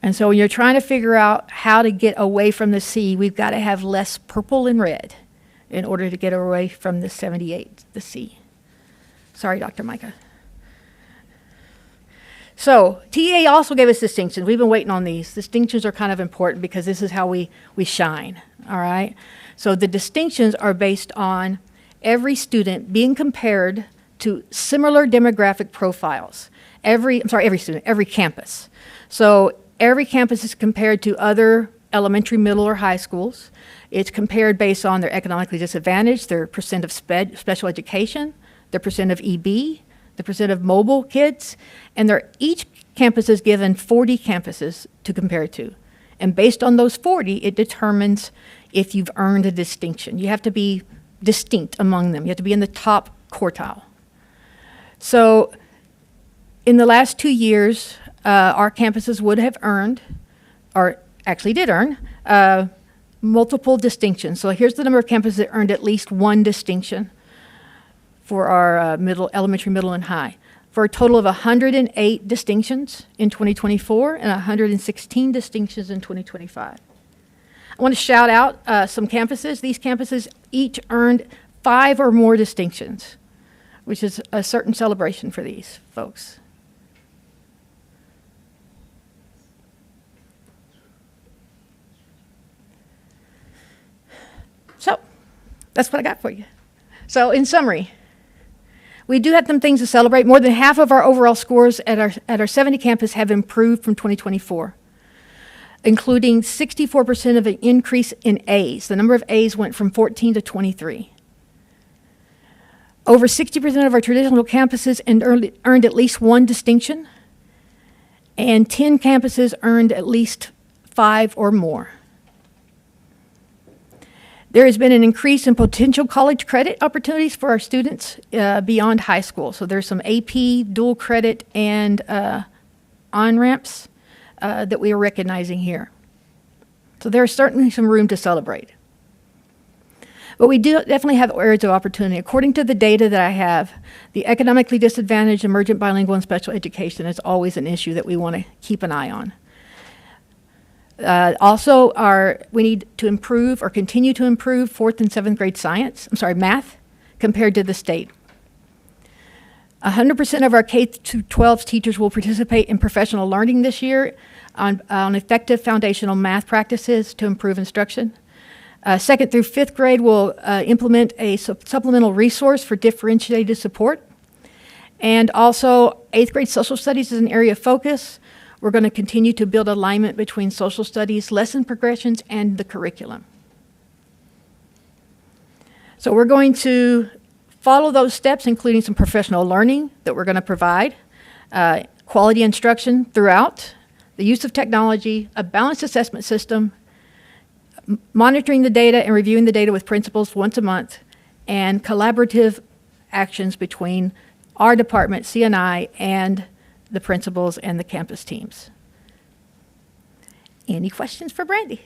And so when you're trying to figure out how to get away from the C, we've got to have less purple and red in order to get away from the 78, the C. Sorry, Dr. Micah. So TA also gave us distinctions. We've been waiting on these. Distinctions are kind of important because this is how we shine, all right? So the distinctions are based on every student being compared to similar demographic profiles. Every campus. So every campus is compared to other elementary, middle, or high schools. It's compared based on their economically disadvantaged, their percent of special education, their percent of EB, the percent of mobile kids, and each campus is given 40 campuses to compare to. And based on those 40, it determines if you've earned a distinction. You have to be distinct among them. You have to be in the top quartile. So in the last 2 years, our campuses would have earned, or actually did earn, multiple distinctions. So here's the number of campuses that earned at least one distinction for our elementary, middle, and high, for a total of 108 distinctions in 2024 and 116 distinctions in 2025. I want to shout out some campuses. These campuses each earned 5 or more distinctions, which is a certain celebration for these folks. So that's what I got for you. So in summary, We do have some things to celebrate. More than half of our overall scores at our 70 campus have improved from 2024, including 64% of an increase in A's. The number of A's went from 14 to 23. Over 60% of our traditional campuses earned at least one distinction, and 10 campuses earned at least 5 or more. There has been an increase in potential college credit opportunities for our students beyond high school. So there's some AP, dual credit, and on-ramps that we are recognizing here. So there's certainly some room to celebrate. But we do definitely have areas of opportunity. According to the data that I have, the economically disadvantaged, emergent bilingual, and special education is always an issue that we want to keep an eye on. Also, we need to improve or continue to improve 4th and 7th grade math, compared to the state. 100% of our K-12 teachers will participate in professional learning this year on effective foundational math practices to improve instruction. 2nd through 5th grade will implement a supplemental resource for differentiated support. And also, 8th grade social studies is an area of focus. We're going to continue to build alignment between social studies, lesson progressions, and the curriculum. So we're going to follow those steps, including some professional learning that we're going to provide, quality instruction throughout, the use of technology, a balanced assessment system, monitoring the data and reviewing the data with principals once a month, and collaborative actions between our department, CNI, and the principals and the campus teams. Any questions for Brandy?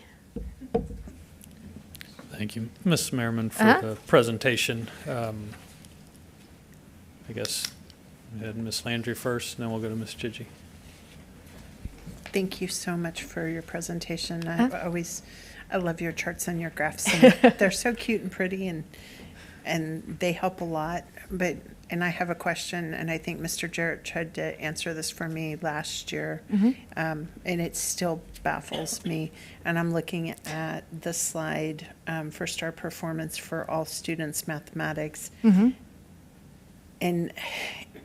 Thank you, Ms. Merriman, for the presentation. I guess we had Ms. Landry first, and then we'll go to Ms. Chidgey. Thank you so much for your presentation. I love your charts and your graphs. And they're so cute and pretty, and they help a lot. And I have a question, and I think Mr. Jarrett tried to answer this for me last year, and it still baffles me. And I'm looking at the slide for star performance for all students mathematics, and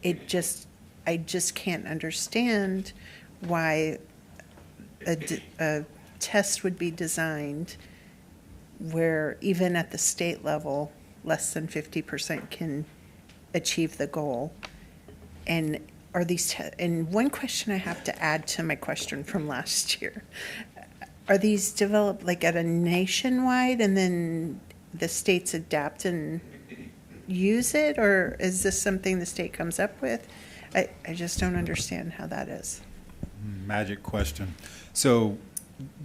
I just can't understand why a test would be designed where even at the state level, less than 50% can achieve the goal. And are these and one question I have to add to my question from last year, are these developed like at a nationwide and then the states adapt and use it, or is this something the state comes up with? I just don't understand how that is. Magic question. So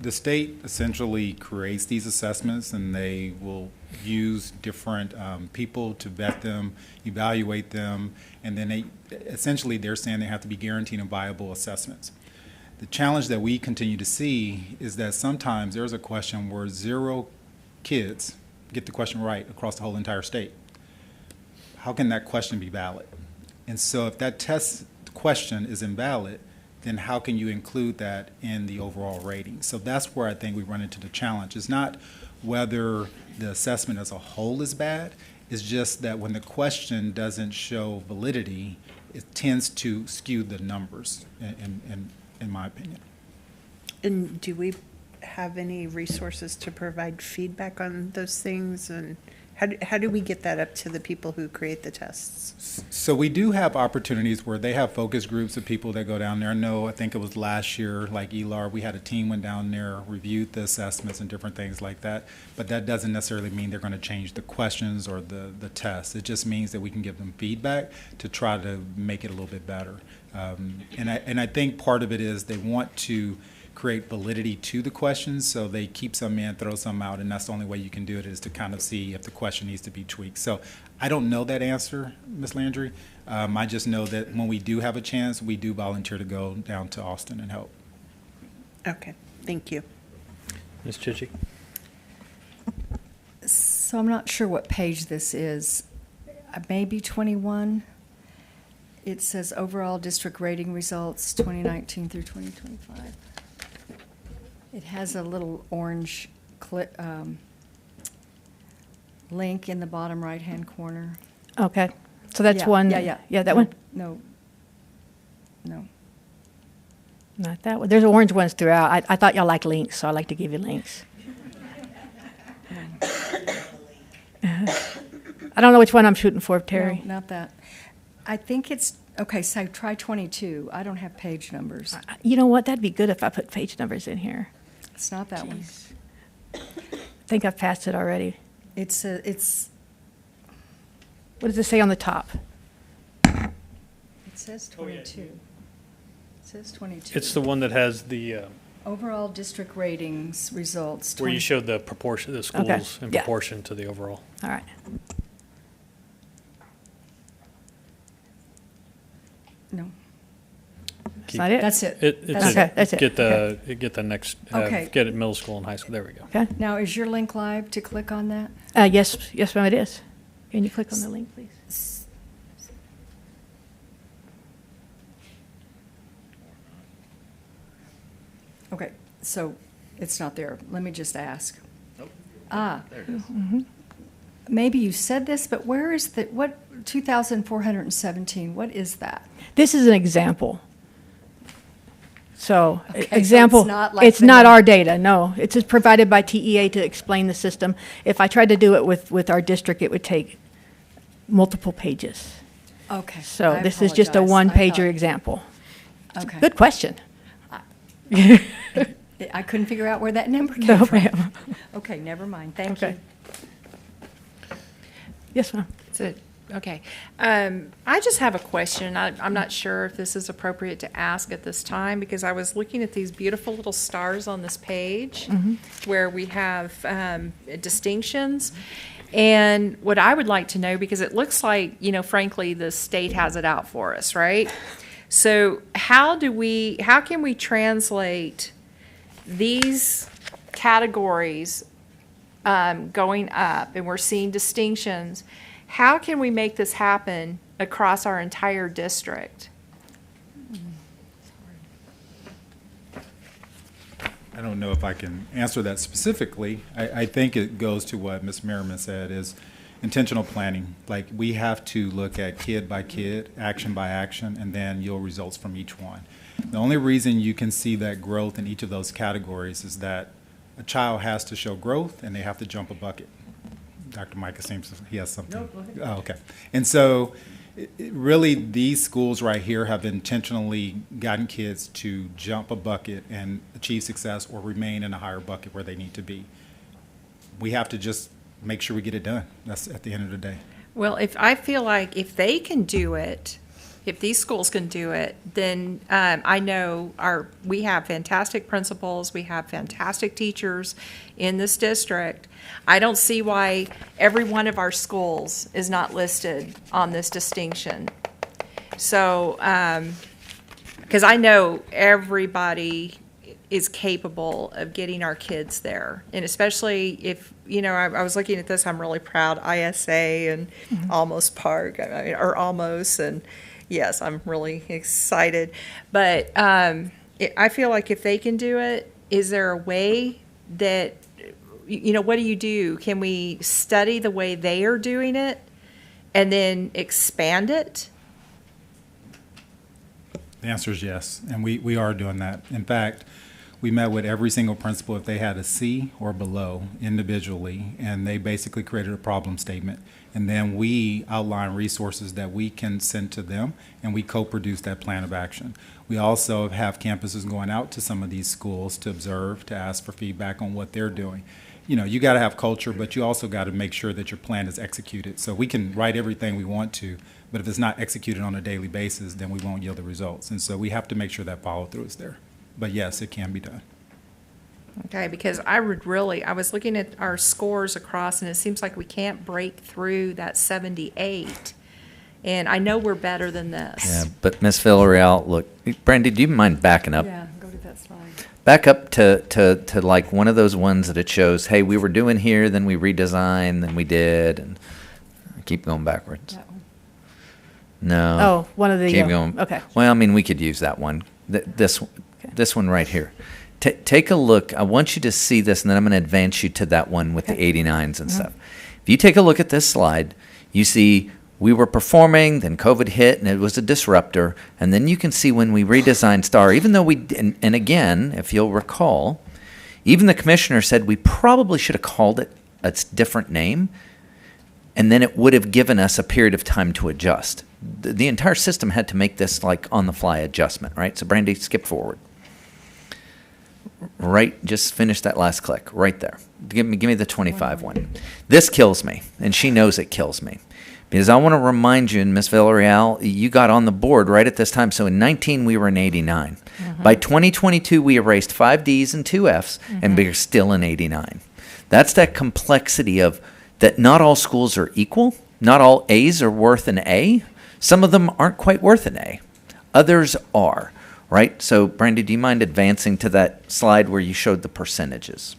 the state essentially creates these assessments, and they will use different people to vet them, evaluate them, and then they're saying they have to be guaranteed and viable assessments. The challenge that we continue to see is that sometimes there's a question where 0 kids get the question right across the whole entire state. How can that question be valid? And so if that test question is invalid, then how can you include that in the overall rating? So that's where I think we run into the challenge. It's not whether the assessment as a whole is bad, it's just that when the question doesn't show validity, it tends to skew the numbers, in my opinion. And do we have any resources to provide feedback on those things? And how do we get that up to the people who create the tests? So we do have opportunities where they have focus groups of people that go down there. I think it was last year, like ELAR, we had a team went down there, reviewed the assessments and different things like that. But that doesn't necessarily mean they're going to change the questions or the tests. It just means that we can give them feedback to try to make it a little bit better. And I think part of it is they want to create validity to the questions, so they keep some in, throw some out, and that's the only way you can do it, is to kind of see if the question needs to be tweaked. So I don't know that answer, Ms. Landry. I just know that when we do have a chance, we do volunteer to go down to Austin and help. Okay, thank you. Ms. Chidgey. So I'm not sure what page this is. Maybe 21. It says overall district rating results 2019 through 2025. It has a little orange link in the bottom right-hand corner. Okay. So that's one. Yeah, that one. No. Not that one. There's orange ones throughout. I thought y'all liked links, so I like to give you links. I don't know which one I'm shooting for, Terry. No, not that. I think it's, okay, so try 22. I don't have page numbers. You know what? That'd be good if I put page numbers in here. It's not that one. I think I've passed it already. It's What does it say on the top? it says 22. It says 22. It's the one that has the, Overall district ratings results. where you 20 showed the proportion, the schools in Yeah. proportion to the overall. All right. No, That's not it? that's it. Okay, that's it. Get the next, Okay. get it middle school and high school. There we go. Okay. Now, is your link live to click on that? Yes, ma'am, it is. Can you click on the link, please? Okay, so it's not there. Let me just ask. Nope. Ah, There it is. maybe you said this, but where is the, what, 2,417, what is that? This is an example. So, Okay, so example, it's not like it's the not num- our data, no. It's just provided by TEA to explain the system. If I tried to do it with our district, it would take multiple pages. Okay. So I this is just a apologize. one-pager I thought- example. Okay. Good question. I couldn't figure out where that number came No, from. ma'am. Okay, never mind, thank Okay. you. Yes, ma'am. That's it. Okay. I just have a question. I'm not sure if this is appropriate to ask at this time because I was looking at these beautiful little stars on this page where we have distinctions. And what I would like to know, because it looks like, you know, frankly, the state has it out for us, right? So how can we translate these categories going up and we're seeing distinctions? How can we make this happen across our entire district? I don't know if I can answer that specifically. I think it goes to what Ms. Merriman said is intentional planning. Like we have to look at kid by kid, action by action, and then yield results from each one. The only reason you can see that growth in each of those categories is that a child has to show growth and they have to jump a bucket. Dr. Micah seems he has something. No, go ahead. Oh, okay. And so really these schools right here have intentionally gotten kids to jump a bucket and achieve success or remain in a higher bucket where they need to be. We have to just make sure we get it done. That's at the end of the day. Well, I feel like if they can do it, if these schools can do it, then I know we have fantastic principals, we have fantastic teachers in this district. I don't see why every one of our schools is not listed on this distinction. So, because I know everybody is capable of getting our kids there. And especially if, you know, I was looking at this, I'm really proud, ISA and Almost Park, or Almost, and yes, I'm really excited. But I feel like if they can do it, is there a way that, you know, what do? Can we study the way they are doing it and then expand it? The answer is yes, and we are doing that. In fact, we met with every single principal if they had a C or below individually, and they basically created a problem statement. And then we outline resources that we can send to them, and we co-produce that plan of action. We also have campuses going out to some of these schools to observe, to ask for feedback on what they're doing. You know, you got to have culture, but you also got to make sure that your plan is executed. So we can write everything we want to, but if it's not executed on a daily basis, then we won't yield the results. And so we have to make sure that follow-through is there. But yes, it can be done. Okay, because I was looking at our scores across, and it seems like we can't break through that 78. And I know we're better than this. Yeah, but Ms. Villarreal, look, Brandy, do you mind backing up? Yeah, go to that slide. Back up to like one of those ones that it shows, hey, we were doing here, then we redesigned, then we did, and keep going backwards. That one. No. Oh, one of the. Keep going. Okay. Well, I mean, we could use that one. This one right here. Take a look. I want you to see this, and then I'm going to advance you to that one with the 89s and stuff. If you take a look at this slide, you see we were performing, then COVID hit, and it was a disruptor. And then you can see when we redesigned STAR, even though and again, if you'll recall, even the commissioner said we probably should have called it a different name, and then it would have given us a period of time to adjust. The entire system had to make this like on-the-fly adjustment, right? So Brandy, skip forward. Right, just finish that last click right there. Give me the 25 one. This kills me, and she knows it kills me. Because I want to remind you, and Ms. Villarreal, you got on the board right at this time. So in 19, we were in 89. By 2022, we erased 5 Ds and 2 Fs, and we're still in 89. That's that complexity of that not all schools are equal. Not all A's are worth an A. Some of them aren't quite worth an A. Others are, right? So, Brandy, do you mind advancing to that slide where you showed the percentages?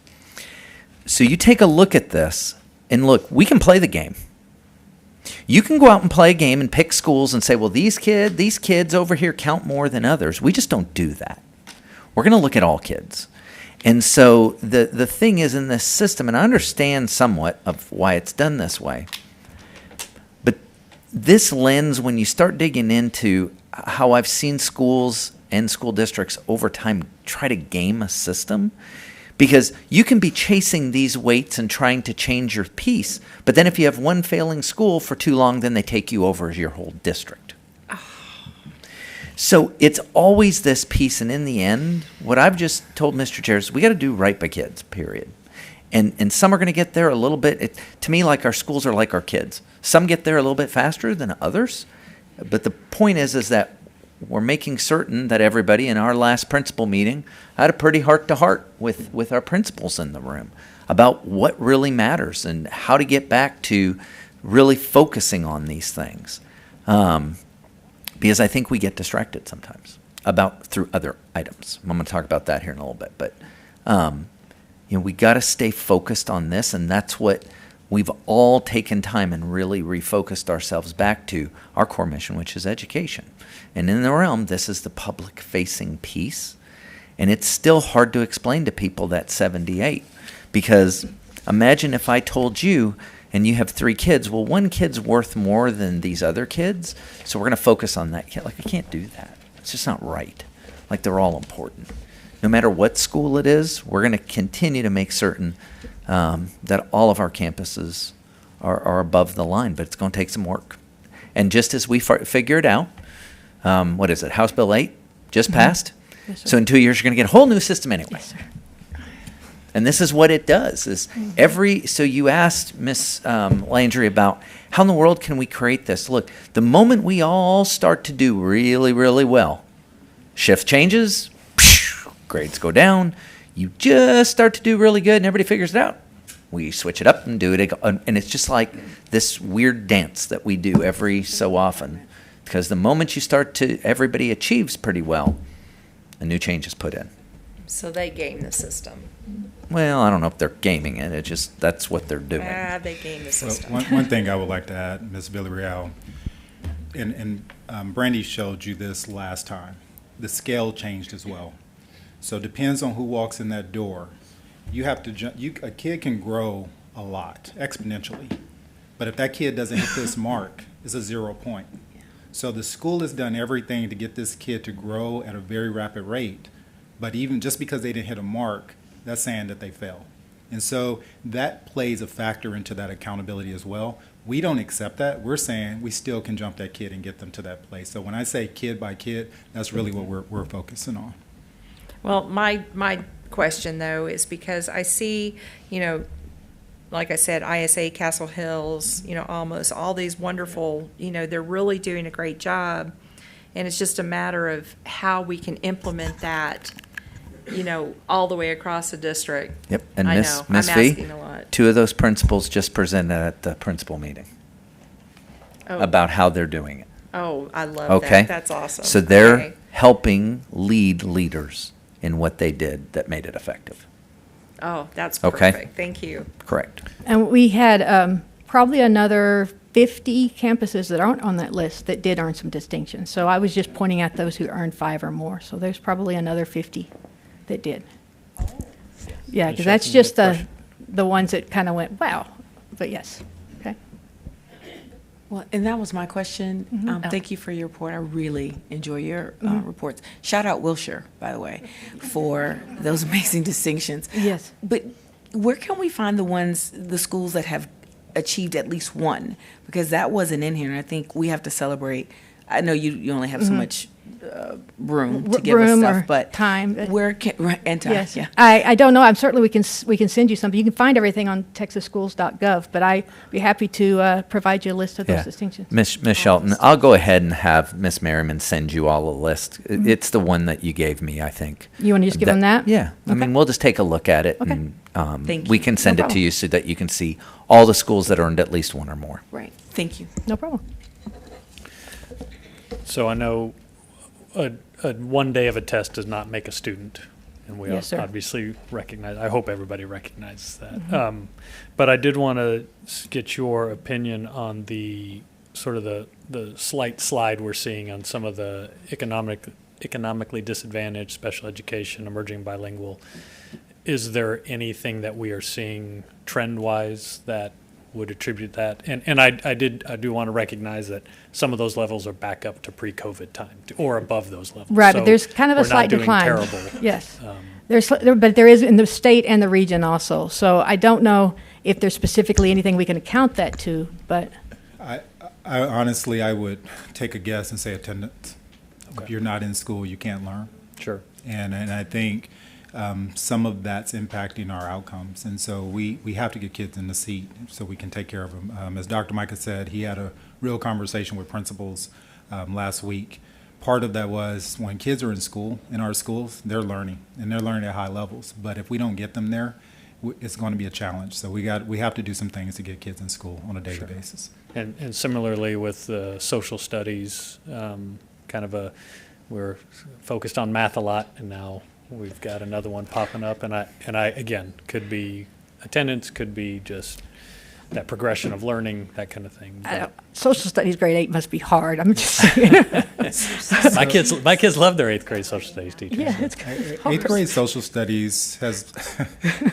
So you take a look at this, and look, we can play the game. You can go out and play a game and pick schools and say, well, these kids over here count more than others. We just don't do that. We're going to look at all kids. And so the thing is in this system, and I understand somewhat of why it's done this way, but this lens, when you start digging into how I've seen schools and school districts over time try to game a system, because you can be chasing these weights and trying to change your piece, but then if you have one failing school for too long, then they take you over as your whole district. So it's always this piece, and in the end, what I've just told Mr. Chair is we got to do right by kids, period. And some are going to get there a little bit. To me, like our schools are like our kids. Some get there a little bit faster than others, but the point is that we're making certain that everybody, in our last principal meeting, had a pretty heart-to-heart with our principals in the room about what really matters and how to get back to really focusing on these things. Because I think we get distracted sometimes through other items. I'm going to talk about that here in a little bit. But, we got to stay focused on this, and that's what we've all taken time and really refocused ourselves back to our core mission, which is education. And in the realm, this is the public-facing piece. And it's still hard to explain to people that 78. Because imagine if I told you, and you have 3 kids, well, one kid's worth more than these other kids, so we're going to focus on that kid. Like, I can't do that. It's just not right. Like, they're all important. No matter what school it is, we're going to continue to make certain that all of our campuses are above the line, but it's going to take some work. And just as we figure it out, what is it, House Bill 8 just passed? Yes, sir. So in 2 years, you're going to get a whole new system anyway. Yes, sir. And this is what it does, is so you asked Ms. Landry about how in the world can we create this? Look, the moment we all start to do really, really well, shift changes, grades go down, you just start to do really good and everybody figures it out. We switch it up and do it again. And it's just like this weird dance that we do every so often. Because the moment you start to, everybody achieves pretty well, a new change is put in. So they game the system. Well, I don't know if they're gaming it. It's just that's what they're doing. They game the system. Well, one thing I would like to add, Ms. Villarreal, and Brandy showed you this last time. The scale changed as well. So it depends on who walks in that door. You have to a kid can grow a lot exponentially, but if that kid doesn't hit this mark, it's a 0 point. So the school has done everything to get this kid to grow at a very rapid rate, but even just because they didn't hit a mark, that's saying that they fail. And so that plays a factor into that accountability as well. We don't accept that. We're saying we still can jump that kid and get them to that place. So when I say kid by kid, that's really what we're focusing on. Well, my question, though, is because I see, like I said, ISA, Castle Hills, almost all these wonderful, they're really doing a great job. And it's just a matter of how we can implement that, all the way across the district. Yep. And I Ms. know, I'm V, asking a lot. 2 of those principals just presented at the principal meeting about how they're doing it. Oh, I love Okay. that. That's awesome. So they're Okay. helping lead leaders in what they did that made it effective. Oh, that's Okay. perfect. Thank you. Correct. And we had probably another 50 campuses that aren't on that list that did earn some distinction. So I was just pointing out those who earned 5 or more. So there's probably another 50 that did. Yeah, because that's just the ones that kind of went, wow. But yes, okay. Well, and that was my question. Thank you for your report. I really enjoy your reports. Shout out Wilshire, by the way, for those amazing distinctions. Yes. But where can we find the schools that have achieved at least one? Because that wasn't in here, and I think we have to celebrate. I know you only have so much room to give us stuff, but time. Where can and time? Yes. Yeah. I don't know. We can send you something. You can find everything on texasschools.gov, but I'd be happy to provide you a list of those distinctions. Miss Shelton, I'll go ahead and have Miss Merriman send you all a list. It's the one that you gave me, I think. You want to just give them that? Yeah. I mean, we'll just take a look at it, Okay. and Thank we you. can send No it to problem. you so that you can see all the schools that earned at least one or more. Right. Thank you. No problem. So I know a 1 day of a test does not make a student, and we Yes, sir. obviously recognize. I hope everybody recognizes that. But I did want to get your opinion on the sort of the slight slide we're seeing on some of the economically disadvantaged, special education, emerging bilingual. Is there anything that we are seeing trend-wise that would attribute that? And I do want to recognize that some of those levels are back up to pre-COVID time or above those levels. Right, So but there's kind of a we're not slight doing decline. terrible. Yes. But there is in the state and the region also. So I don't know if there's specifically anything we can account that to, but I honestly, I would take a guess and say attendance. Okay. If you're not in school, you can't learn. Sure. And I think some of that's impacting our outcomes. And so we have to get kids in the seat so we can take care of them. As Dr. Micah said, he had a real conversation with principals last week. Part of that was when kids are in school, in our schools, they're learning, and they're learning at high levels. But if we don't get them there, it's going to be a challenge. So we have to do some things to get kids in school on a daily basis. And similarly with social studies, we're focused on math a lot, and now we've got another one popping up, and I again, could be attendance, could be just that progression of learning, that kind of thing. social studies grade 8 must be hard. I'm just saying. My kids love their 8th grade social studies teachers. Yeah, it's hard. 8th grade social studies has,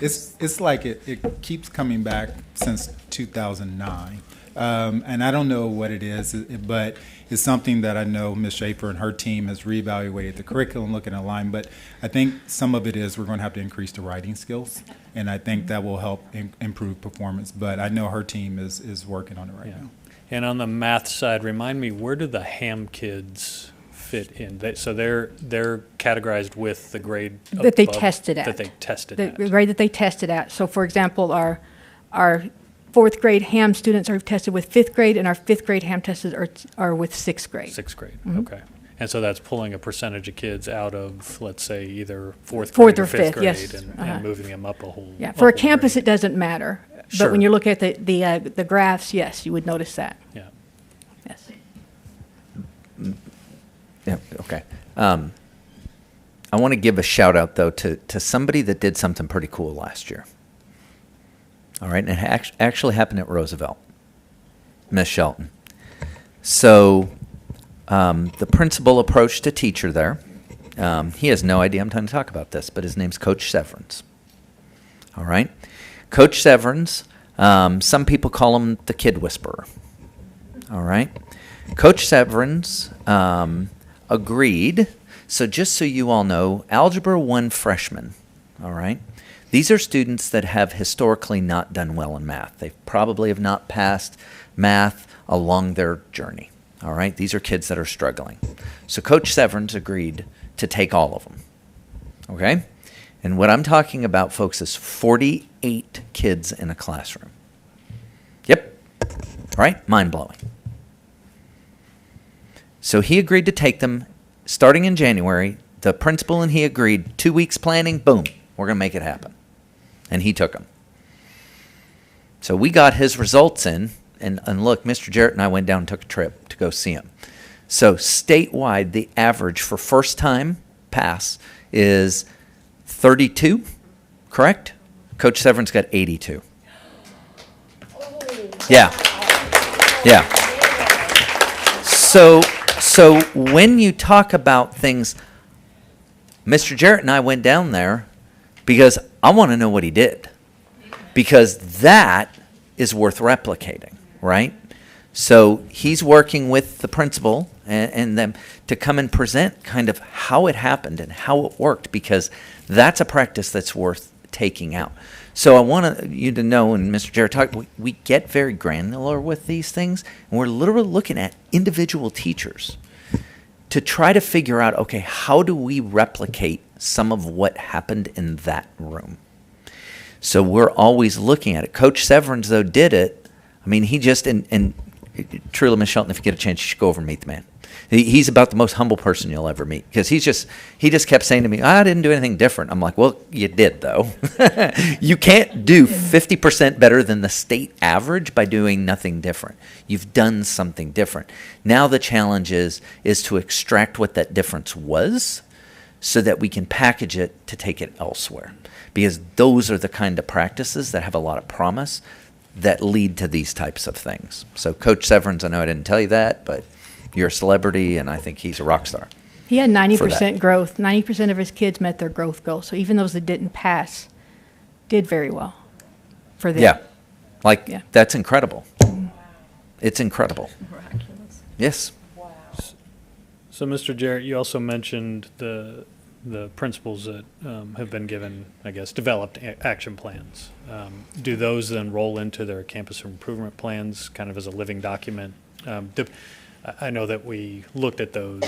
it's like it keeps coming back since 2009. And I don't know what it is, but it's something that I know Ms. Schaefer and her team has reevaluated the curriculum, looking at line. But I think some of it is we're going to have to increase the writing skills, and I think that will help improve performance. But I know her team is working on it right now. And on the math side, remind me, where do the ham kids fit in? So they're categorized with the grade that they above- tested at. That they tested the at. grade that they tested at. So, for example, our 4th grade ham students are tested with 5th grade, and our 5th grade ham tested are with 6th grade. 6th grade, Mhm. okay. And so that's pulling a percentage of kids out of, let's say, either 4th Fourth grade or or 5th fifth, grade yes. and moving them up a whole. Yeah, for a whole campus, grade. it doesn't matter. Sure. But when you look at the graphs, yes, you would notice that. Yeah. Yes. Yeah, okay. I want to give a shout out, though, to somebody that did something pretty cool last year. All right, and it actually happened at Roosevelt, Miss Shelton. So the principal approached a teacher there. He has no idea I'm trying to talk about this, but his name's Coach Severance. All right? Coach Severance, some people call him the kid whisperer. All right? Coach Severance agreed. So just so you all know, Algebra 1 freshmen, all right? These are students that have historically not done well in math. They probably have not passed math along their journey, all right? These are kids that are struggling. So Coach Severance agreed to take all of them, okay? And what I'm talking about, folks, is 48 kids in a classroom. Yep, right? Mind-blowing. So he agreed to take them starting in January. The principal and he agreed, 2 weeks planning, boom, we're going to make it happen. And he took them. So we got his results in, and look, Mr. Jarrett and I went down and took a trip to go see him. So statewide, the average for first-time pass is 32, correct? Coach Severance got 82. Yeah. Yeah. So when you talk about things, Mr. Jarrett and I went down there because I want to know what he did, because that is worth replicating, right? So he's working with the principal and them to come and present kind of how it happened and how it worked, because that's a practice that's worth taking out. So I want you to know, and Mr. Jarrett talked, we get very granular with these things, and we're literally looking at individual teachers to try to figure out, okay, how do we replicate some of what happened in that room? So we're always looking at it. Coach Severance, though, did it. I mean, he just, and truly, Ms. Shelton, if you get a chance, you should go over and meet the man. He's about the most humble person you'll ever meet, because he just kept saying to me, I didn't do anything different. I'm like, well, you did, though. You can't do 50% better than the state average by doing nothing different. You've done something different. Now the challenge is to extract what that difference was so that we can package it to take it elsewhere, because those are the kind of practices that have a lot of promise that lead to these types of things. So Coach Severance, I know I didn't tell you that, but you're a celebrity, and I think he's a rock star. He had 90% growth. 90% of his kids met their growth goal. So even those that didn't pass did very well for them. Yeah. That's incredible. It's incredible. Miraculous. Yes. Wow. So, Mr. Jarrett, you also mentioned the principals that have been given, I guess, developed action plans. Do those then roll into their campus improvement plans kind of as a living document? I know that we looked at those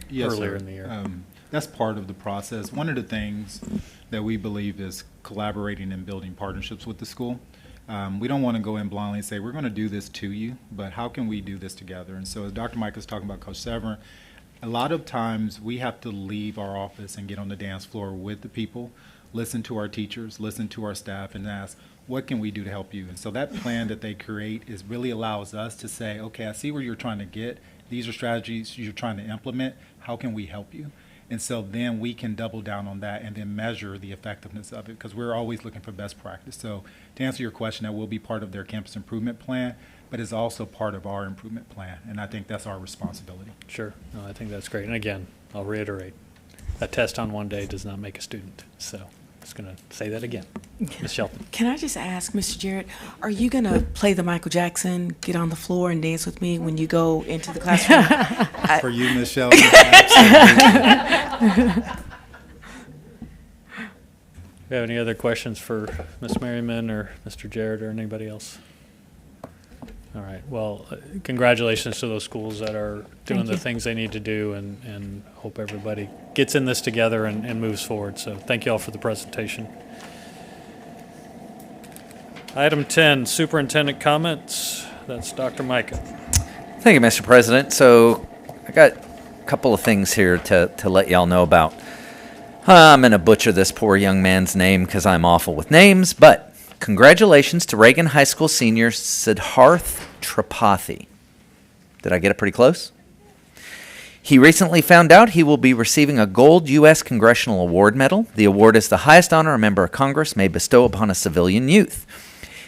Yes, earlier sir. in the year. That's part of the process. One of the things that we believe is collaborating and building partnerships with the school. We don't want to go in blindly and say, we're going to do this to you, but how can we do this together? And so as Dr. Mike was talking about Coach Severance, a lot of times we have to leave our office and get on the dance floor with the people, listen to our teachers, listen to our staff, and ask, what can we do to help you? And so that plan that they create really allows us to say, okay, I see where you're trying to get. These are strategies you're trying to implement. How can we help you? And so then we can double down on that and then measure the effectiveness of it, because we're always looking for best practice. So to answer your question, that will be part of their campus improvement plan, but it's also part of our improvement plan. And I think that's our responsibility. Sure. No, I think that's great. And again, I'll reiterate, a test on one day does not make a student. So I'm just going to say that again. Ms. Shelton. Can I just ask, Mr. Jarrett, are you going to play the Michael Jackson, get on the floor and dance with me when you go into the classroom? For you, Ms. Shelton. Do you have any other questions for Ms. Merriman or Mr. Jarrett or anybody else? All right. Well, congratulations to those schools that are doing the things they need to do, and hope everybody gets in this together and moves forward. So thank you all for the presentation. Item 10, superintendent comments. That's Dr. Micah. Thank you, Mr. President. So I got a couple of things here to let y'all know about. I'm going to butcher this poor young man's name because I'm awful with names, but congratulations to Reagan High School senior Siddharth Tripathi. Did I get it pretty close? He recently found out he will be receiving a Gold U.S. Congressional Award Medal. The award is the highest honor a member of Congress may bestow upon a civilian youth.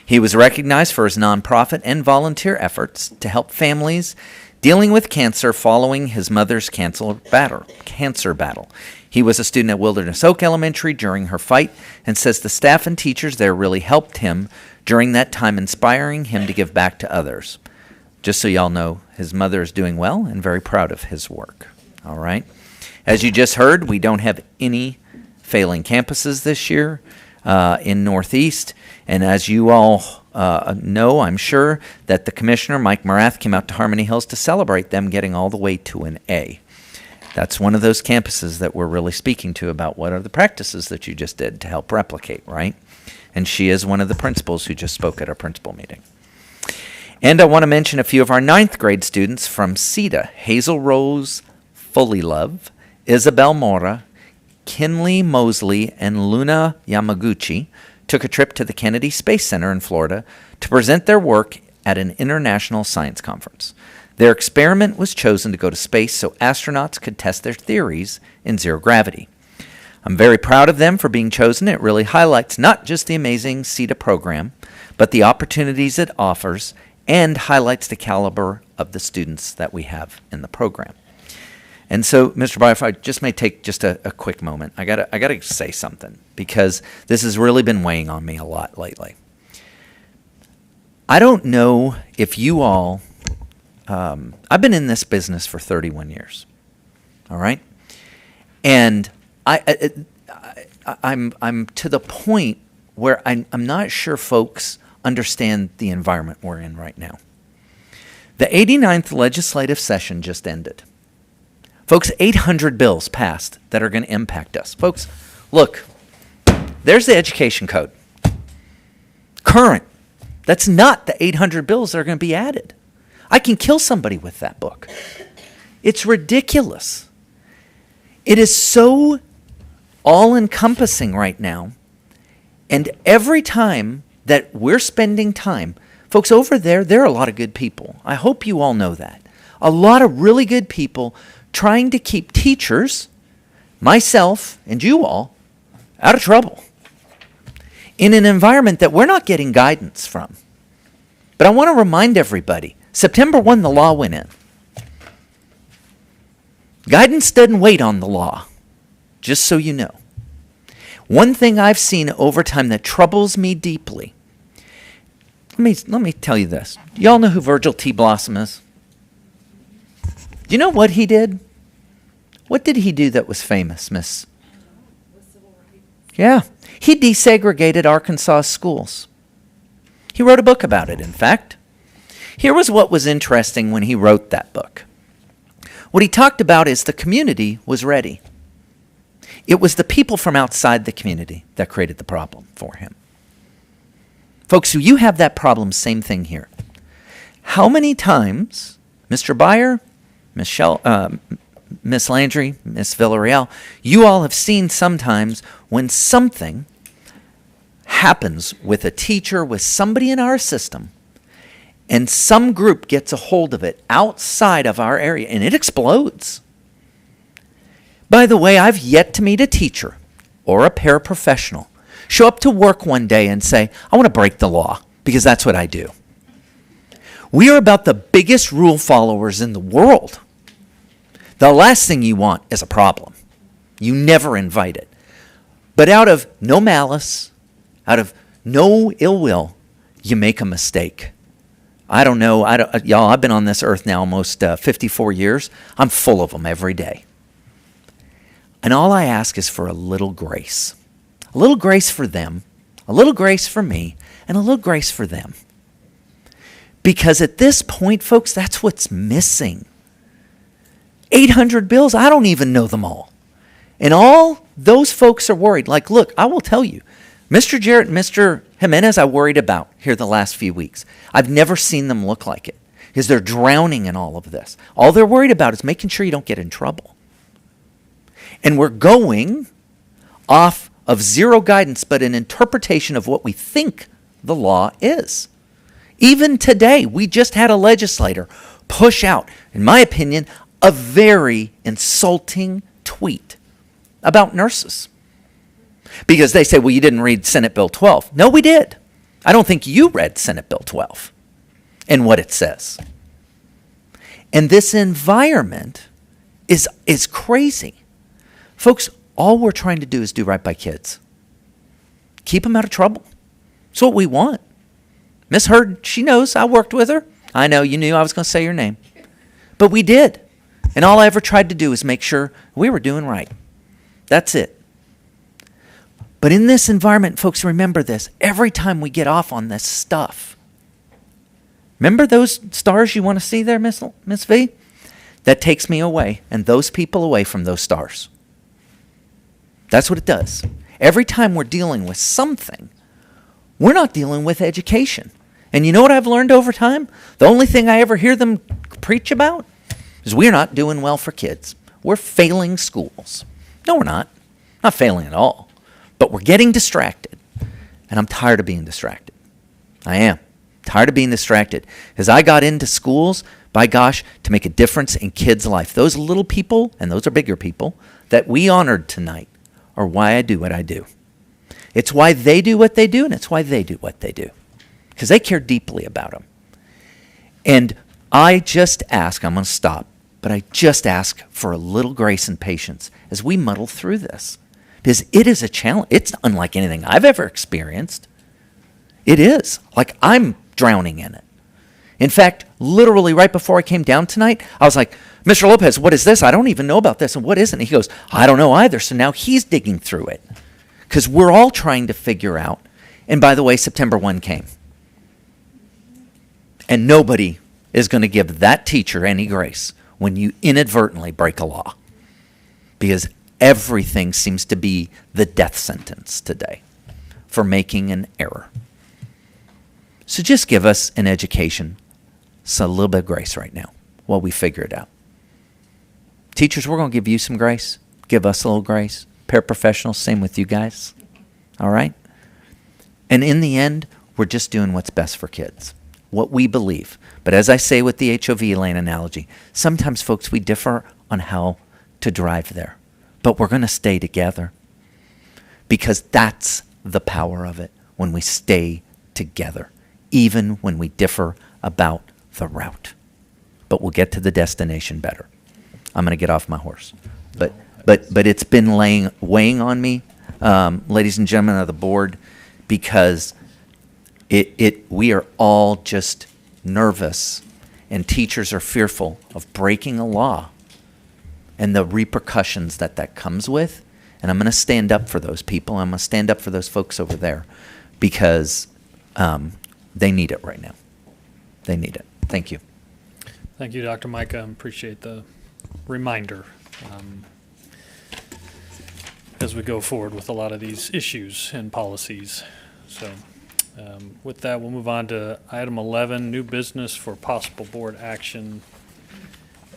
He was recognized for his nonprofit and volunteer efforts to help families dealing with cancer following his mother's cancer battle. He was a student at Wilderness Oak Elementary during her fight and says the staff and teachers there really helped him during that time, inspiring him to give back to others. Just so y'all know, his mother is doing well and very proud of his work. All right. As you just heard, we don't have any failing campuses this year in Northeast. And as you all know, I'm sure, that the commissioner, Mike Morath, came out to Harmony Hills to celebrate them getting all the way to an A. That's one of those campuses that we're really speaking to about what are the practices that you just did to help replicate, right? And she is one of the principals who just spoke at our principal meeting. And I want to mention a few of our 9th grade students from CETA: Hazel Rose Fullylove, Isabel Mora, Kinley Mosley, and Luna Yamaguchi took a trip to the Kennedy Space Center in Florida to present their work at an international science conference. Their experiment was chosen to go to space so astronauts could test their theories in zero gravity. I'm very proud of them for being chosen. It really highlights not just the amazing CETA program, but the opportunities it offers, and highlights the caliber of the students that we have in the program. And so, Mr. Byer, if I just may take just a quick moment, I gotta say something, because this has really been weighing on me a lot lately. I don't know if you all, I've been in this business for 31 years, all right? And I'm to the point where I'm not sure folks understand the environment we're in right now. The 89th legislative session just ended. Folks, 800 bills passed that are going to impact us. Folks, look, there's the education code. Current. That's not the 800 bills that are going to be added. I can kill somebody with that book. It's ridiculous. It is so all-encompassing right now. And every time that we're spending time, folks, over there are a lot of good people. I hope you all know that. A lot of really good people trying to keep teachers, myself, and you all out of trouble in an environment that we're not getting guidance from. But I want to remind everybody, September 1, the law went in. Guidance doesn't wait on the law, just so you know. One thing I've seen over time that troubles me deeply, let me tell you this. Y'all know who Virgil T. Blossom is? Do you know what he did? What did he do that was famous, Miss? Yeah. He desegregated Arkansas schools. He wrote a book about it, in fact. Here was what was interesting when he wrote that book. What he talked about is the community was ready. It was the people from outside the community that created the problem for him. Folks, you have that problem, same thing here. How many times, Mr. Byer, Miss Landry, Miss Villarreal, you all have seen sometimes when something happens with a teacher, with somebody in our system, and some group gets a hold of it outside of our area, and it explodes. By the way, I've yet to meet a teacher or a paraprofessional show up to work one day and say, I want to break the law, because that's what I do. We are about the biggest rule followers in the world. The last thing you want is a problem. You never invite it. But out of no malice, out of no ill will, you make a mistake. I don't know. Y'all, I've been on this earth now almost 54 years. I'm full of them every day. And all I ask is for a little grace. A little grace for them, a little grace for me, and a little grace for them. Because at this point, folks, that's what's missing. 800 bills, I don't even know them all. And all those folks are worried. Like, look, I will tell you, Mr. Jarrett and Mr. Jimenez, I worried about here the last few weeks. I've never seen them look like it, because they're drowning in all of this. All they're worried about is making sure you don't get in trouble. And we're going off of zero guidance, but an interpretation of what we think the law is. Even today, we just had a legislator push out, in my opinion, a very insulting tweet about nurses. Because they say, well, you didn't read Senate Bill 12. No, we did. I don't think you read Senate Bill 12 and what it says. And this environment is crazy. Folks, all we're trying to do is do right by kids. Keep them out of trouble. That's what we want. Miss Hurd, she knows. I worked with her. I know you knew I was going to say your name. But we did. And all I ever tried to do is make sure we were doing right. That's it. But in this environment, folks, remember this. Every time we get off on this stuff, remember those stars you want to see there, Miss V? That takes me away and those people away from those stars. That's what it does. Every time we're dealing with something, we're not dealing with education. And you know what I've learned over time? The only thing I ever hear them preach about is we're not doing well for kids. We're failing schools. No, we're not. Not failing at all. But we're getting distracted. And I'm tired of being distracted. I am. Tired of being distracted. Because I got into schools, by gosh, to make a difference in kids' life. Those little people, and those are bigger people, that we honored tonight are why I do what I do. It's why they do what they do, and it's why they do what they do. Because they care deeply about them. And I just ask, I'm going to stop, but I just ask for a little grace and patience as we muddle through this. Because it is a challenge. It's unlike anything I've ever experienced. It is. Like, I'm drowning in it. In fact, literally right before I came down tonight, I was like, Mr. Lopez, what is this? I don't even know about this. And what is it? And he goes, I don't know either. So now he's digging through it because we're all trying to figure out. And by the way, September 1 came. And nobody is going to give that teacher any grace when you inadvertently break a law, because everything seems to be the death sentence today for making an error. So just give us an education, so a little bit of grace right now while we figure it out. Teachers, we're going to give you some grace. Give us a little grace. Paraprofessionals, same with you guys. All right? And in the end, we're just doing what's best for kids, what we believe. But as I say with the HOV lane analogy, sometimes, folks, we differ on how to drive there. But we're going to stay together, because that's the power of it, when we stay together, even when we differ about the route. But we'll get to the destination better. I'm going to get off my horse. But it's been weighing on me, ladies and gentlemen of the board, because we are all just nervous, and teachers are fearful of breaking a law and the repercussions that comes with. And I'm going to stand up for those people. I'm going to stand up for those folks over there, because they need it right now. They need it. Thank you. Thank you, Dr. Micah. I appreciate the reminder as we go forward with a lot of these issues and policies. So with that, we'll move on to item 11, new business for possible board action.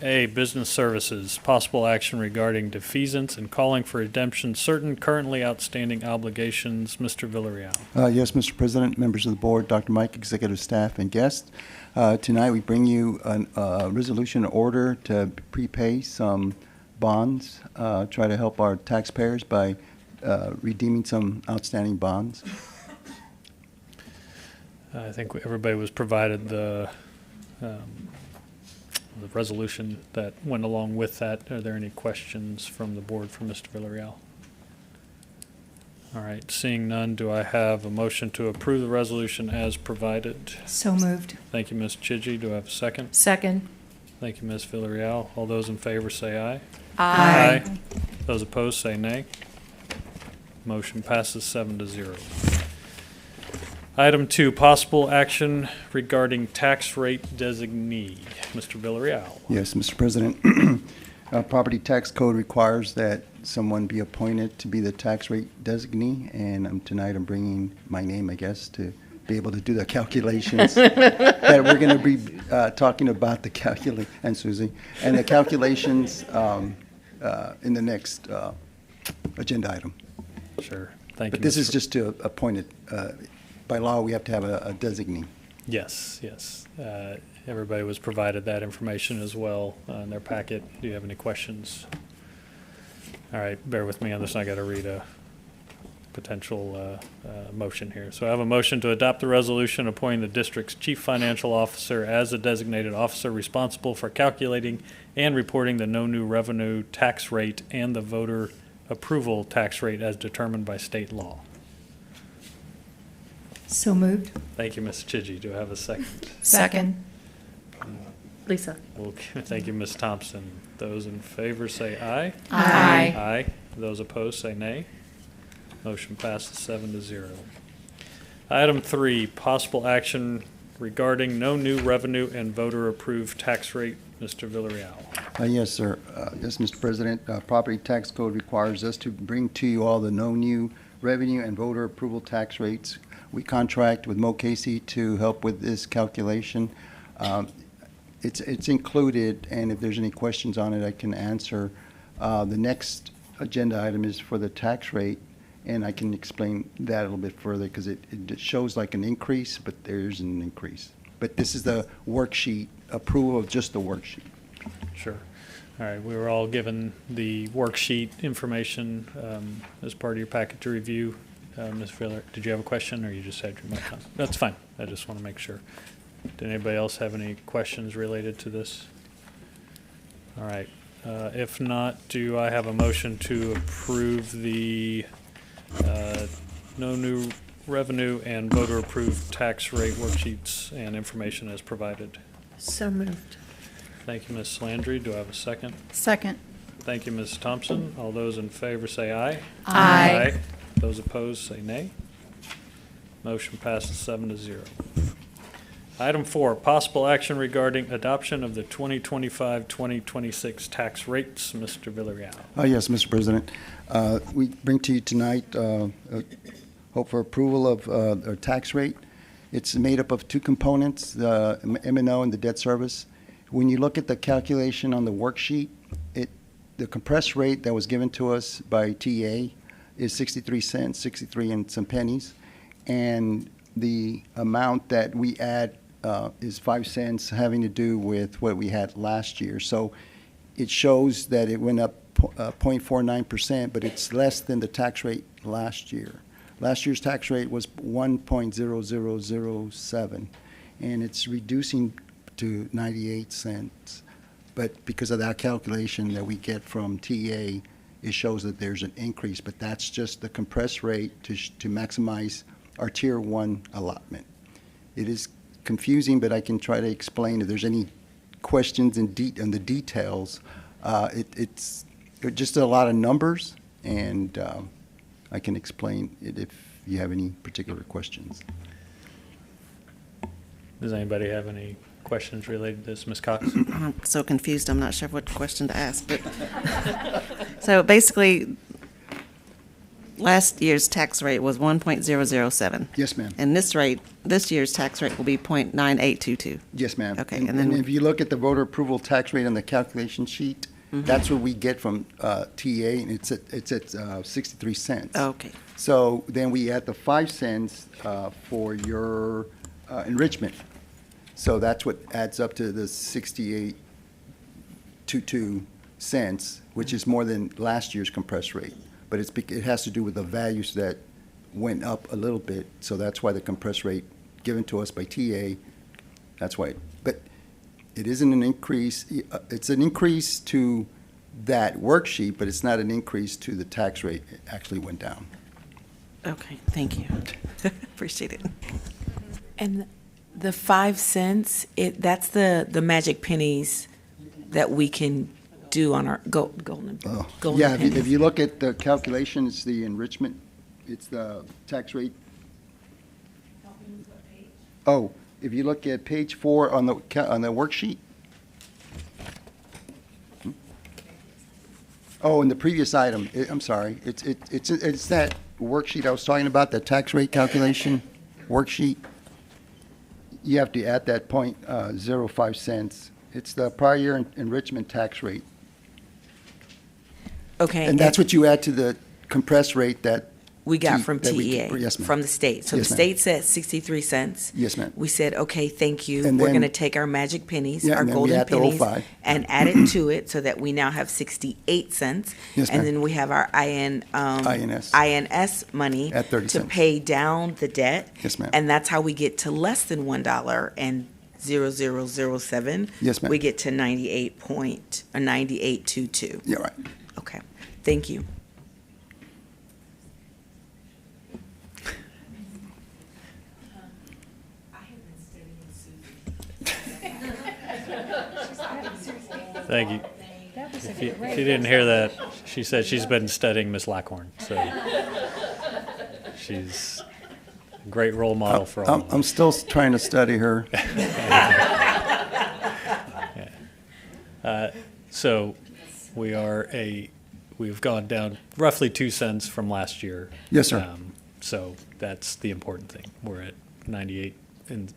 A, business services, possible action regarding defeasance and calling for redemption certain currently outstanding obligations. Mr. Villarreal. Yes, Mr. President, members of the board, Dr. Mike, executive staff, and guests. Tonight we bring you a resolution order to prepay some bonds, try to help our taxpayers by redeeming some outstanding bonds. I think everybody was provided the resolution that went along with that. Are there any questions from the board for Mr. Villarreal? All right, seeing none, do I have a motion to approve the resolution as provided? So moved. Thank you, Ms. Chidgey. Do I have a second? Second. Thank you, Ms. Villarreal. All those in favor say aye. Aye. Those opposed say nay. Motion passes 7-0. Item 2, possible action regarding tax rate designee. Mr. Villarreal. Yes, Mr. President. Property tax code requires that someone be appointed to be the tax rate designee, and tonight I'm bringing my name, I guess, to be able to do the calculations that we're going to be talking about, and Susie, and the calculations in the next agenda item. Sure. Thank you. But this is just to appoint it. By law, we have to have a designee. Yes, yes. Everybody was provided that information as well in their packet. Do you have any questions? All right, bear with me on this. I got to read a potential motion here. So I have a motion to adopt the resolution appointing the district's chief financial officer as a designated officer responsible for calculating and reporting the no new revenue tax rate and the voter approval tax rate as determined by state law. So moved. Thank you, Ms. Chidgey. Do I have a second? Second. Lisa. Okay, thank you, Ms. Thompson. Those in favor say aye. Aye. Aye. Those opposed say nay. Motion passes 7-0. Item 3, possible action regarding no new revenue and voter approved tax rate. Mr. Villarreal. Yes, sir. Yes, Mr. President. Property tax code requires us to bring to you all the no new revenue and voter approval tax rates. We contract with Mo Casey to help with this calculation. It's included, and if there's any questions on it, I can answer. The next agenda item is for the tax rate, and I can explain that a little bit further because it shows like an increase, but there's an increase. But this is the worksheet, approval of just the worksheet. Sure. All right, we were all given the worksheet information as part of your packet to review. Ms. Filler, did you have a question, or you just had your mic on? That's fine. I just want to make sure. Did anybody else have any questions related to this? All right. If not, do I have a motion to approve the no new revenue and voter-approved tax rate worksheets and information as provided. So moved. Thank you, Ms. Landry. Do I have a second? Second. Thank you, Ms. Thompson. All those in favor say aye. Aye. Those opposed say nay. Motion passes 7-0. Item 4, possible action regarding adoption of the 2025-2026 tax rates. Mr. Villarreal. Yes, Mr. President. We bring to you tonight hope for approval of our tax rate. It's made up of two components, the M&O and the debt service. When you look at the calculation on the worksheet, the compressed rate that was given to us by TA is 63 cents, 63 and some pennies. And the amount that we add is 5 cents, having to do with what we had last year. So it shows that it went up 0.49%, but it's less than the tax rate last year. Last year's tax rate was 1.0007, and it's reducing to 98 cents. But because of that calculation that we get from TA, it shows that there's an increase, but that's just the compressed rate to maximize our Tier 1 allotment. It is confusing, but I can try to explain if there's any questions on the details. It's just a lot of numbers, and I can explain it if you have any particular questions. Does anybody have any questions related to this? Ms. Cox? I'm so confused, I'm not sure what question to ask. But so basically, last year's tax rate was 1.007. Yes, ma'am. And this year's tax rate will be 0.9822. Yes, ma'am. Okay, and then if you look at the voter approval tax rate on the calculation sheet, that's what we get from TA, and it's at 63 cents. Okay. So then we add the 5 cents for your enrichment. So that's what adds up to the 68.22 cents, which is more than last year's compressed rate. But it has to do with the values that went up a little bit, so that's why the compressed rate given to us by TA, that's why. But it isn't an increase. It's an increase to that worksheet, but it's not an increase to the tax rate. It actually went down. Okay, thank you. Appreciate it. And the 5 cents, that's the magic pennies that we can do on our golden Yeah, pennies. if you look at the calculation, it's the enrichment, it's the tax rate. Oh, if you look at page 4 on the worksheet. Oh, in the previous item, I'm sorry, it's that worksheet I was talking about, the tax rate calculation worksheet. You have to add that 0.05 cents. It's the prior year enrichment tax rate. Okay. And that's what you add to the compressed rate that we got from TA, yes, ma'am. from the state. So Yes, the ma'am. state said 63 cents. Yes, ma'am. We said, okay, thank you. And We're then- going to take our magic pennies, Yeah, our and then we golden add the pennies, 05. and add it to it so that we now have 68 cents. Yes, and ma'am. then we have our INS money At 30 to cents. pay down the debt. Yes, ma'am. And that's how we get to less than $1 and 0007. Yes, ma'am. We get to 98.22. Yeah, right. Okay. Thank you. Thank you. If you didn't hear that, she said she's been studying Miss Lackhorn. So she's a great role model for all of us. I'm still trying to study her. So we've gone down roughly 2 cents from last year. Yes, sir. So that's the important thing. We're at 98 and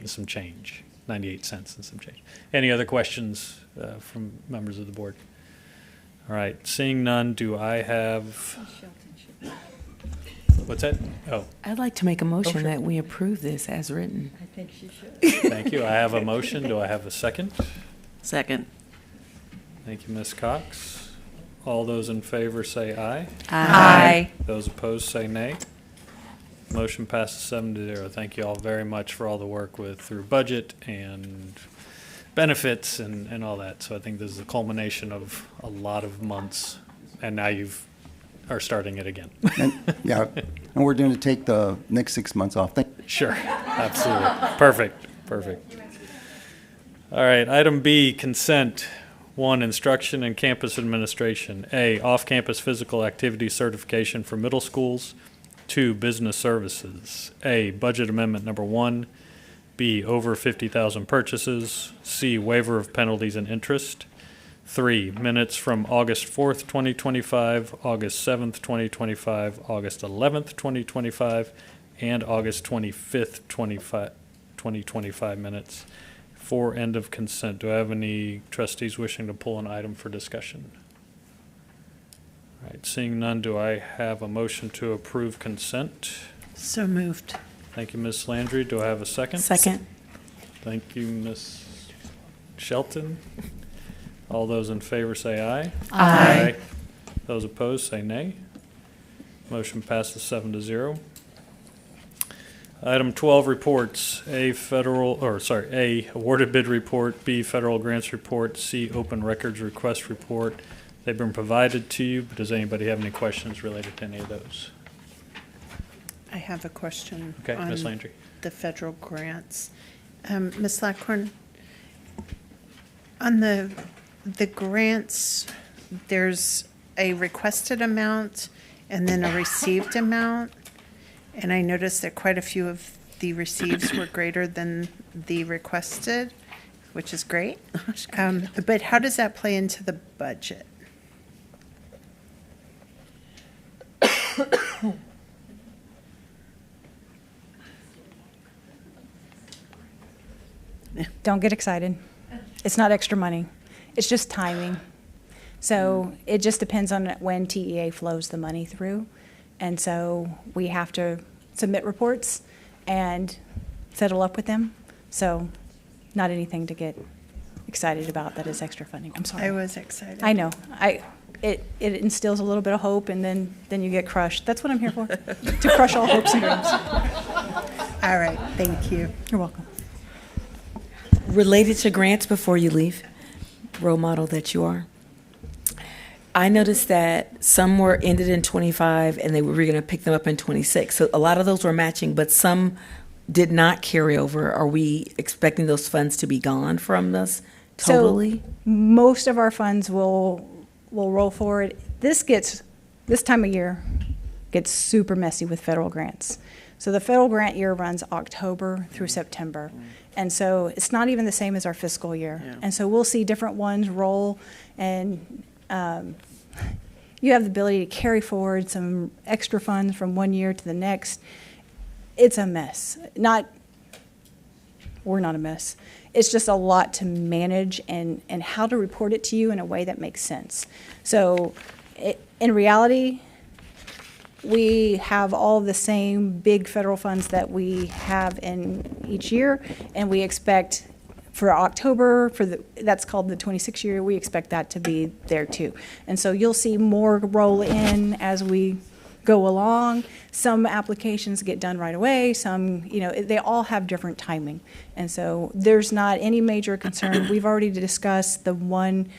some change, 98 cents and some change. Any other questions from members of the board? All right, seeing none, do I have? What's that? Oh, I'd like to make a motion sure. that we approve this as written. I think she should. thank you. I have a motion. Do I have a second? Second. Thank you, Ms. Cox. All those in favor say aye. Aye. Those opposed say nay. Motion passes 7-0. Thank you all very much for all the work through budget and benefits and all that. So I think this is a culmination of a lot of months, and now are starting it again. And, yeah, and we're going to take the next 6 months off. Thank you. Sure, absolutely. Perfect. All right, item B, consent. 1, instruction and campus administration. A, off-campus physical activity certification for middle schools. 2, business services. A, budget amendment number 1. B, over 50,000 purchases. C, waiver of penalties and interest. 3, minutes from August 4th, 2025, August 7th, 2025, August 11th, 2025, and August 25th, 2025 minutes. 4, end of consent. Do I have any trustees wishing to pull an item for discussion? All right, seeing none, do I have a motion to approve consent? So moved. Thank you, Ms. Landry. Do I have a second? Second. Thank you, Ms. Shelton. All those in favor say aye. Aye. Those opposed say nay. Motion passes 7-0. Item 12, reports. A, awarded bid report. B, federal grants report. C, open records request report. They've been provided to you, but does anybody have any questions related to any of those? I have a question. Okay, Ms. on Landry. the federal grants. Ms. Lackhorn, on the grants, there's a requested amount and then a received amount. And I noticed that quite a few of the receives were greater than the requested, which is great. But how does that play into the budget? Don't get excited. It's not extra money. It's just timing. So it just depends on when TEA flows the money through. And so we have to submit reports and settle up with them. So not anything to get excited about that is extra funding. I'm sorry. I was excited. I know. It instills a little bit of hope, and then you get crushed. That's what I'm here for, to crush all hopes and dreams. All right, thank you. You're welcome. Related to grants, before you leave, role model that you are, I noticed that some were ended in 25 and they were going to pick them up in 26. So a lot of those were matching, but some did not carry over. Are we expecting those funds to be gone from us totally? So most of our funds will roll forward. This time of year gets super messy with federal grants. So the federal grant year runs October through September. And so it's not even the same as our fiscal year. Yeah. And so we'll see different ones roll, and you have the ability to carry forward some extra funds from one year to the next. It's a mess. We're not a mess. It's just a lot to manage and how to report it to you in a way that makes sense. So in reality, we have all the same big federal funds that we have in each year, and we expect for October, that's called the 26 year, we expect that to be there too. And so you'll see more roll in as we go along. Some applications get done right away, some, they all have different timing. And so there's not any major concern. We've already discussed the one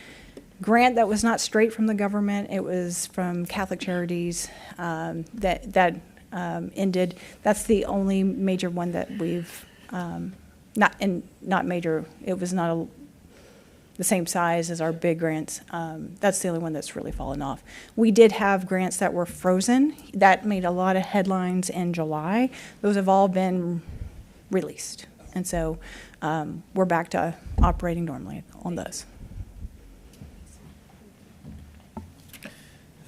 grant that was not straight from the government. It was from Catholic Charities that ended. That's the only major one that we've not major. It was not the same size as our big grants. That's the only one that's really fallen off. We did have grants that were frozen. That made a lot of headlines in July. Those have all been released. And so we're back to operating normally on those.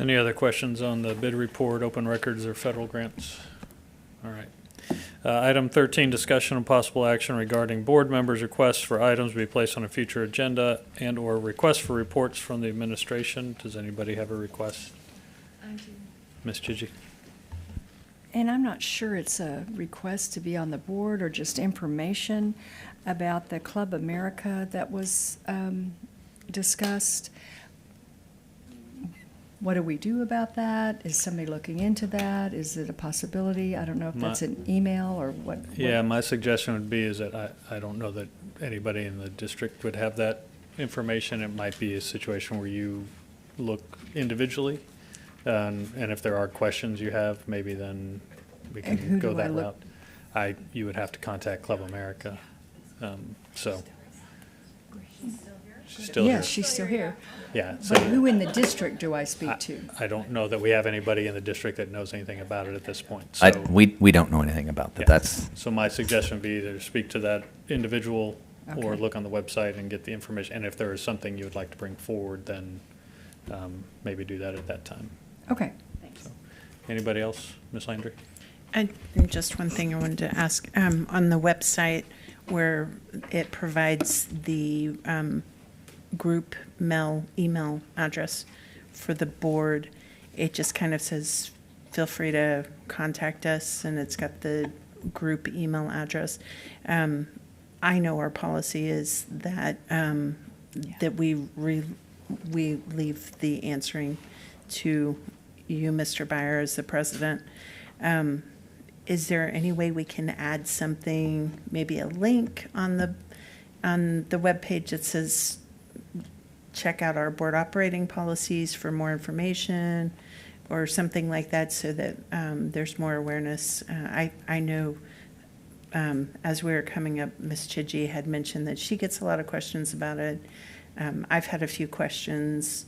Any other questions on the bid report, open records, or federal grants? All right. Item 13, discussion and possible action regarding board members' requests for items to be placed on a future agenda and/or requests for reports from the administration. Does anybody have a request? I do. Ms. Gigi. And I'm not sure it's a request to be on the board or just information about the Club America that was discussed. What do we do about that? Is somebody looking into that? Is it a possibility? I don't know if that's an email or what. Yeah, my suggestion would be is that I don't know that anybody in the district would have that information. It might be a situation where you look individually And if there are questions you have, maybe then we And can who go do I that look- route. You would have to contact Club America. So. She's still here. Yes, she's still here. Yeah. So But who in the district do I speak to? I don't know that we have anybody in the district that knows anything about it at this point. I, So, we don't know anything about that. yeah. That's, So my suggestion would be either speak to that individual or Okay. look on the website and get the information. And if there is something you would like to bring forward, then maybe do that at that time. Okay. Anybody else? Ms. Landry? And just one thing I wanted to ask, on the website where it provides the group email address for the board, it just kind of says, feel free to contact us, and it's got the group email address. I know our policy is that, that we leave the answering to you, Mr. Byer, as the president. Is there any way we can add something, maybe a link on the webpage that says, check out our board operating policies for more information, or something like that, so that there's more awareness? I know as we were coming up, Ms. Chidgey had mentioned that she gets a lot of questions about it. I've had a few questions,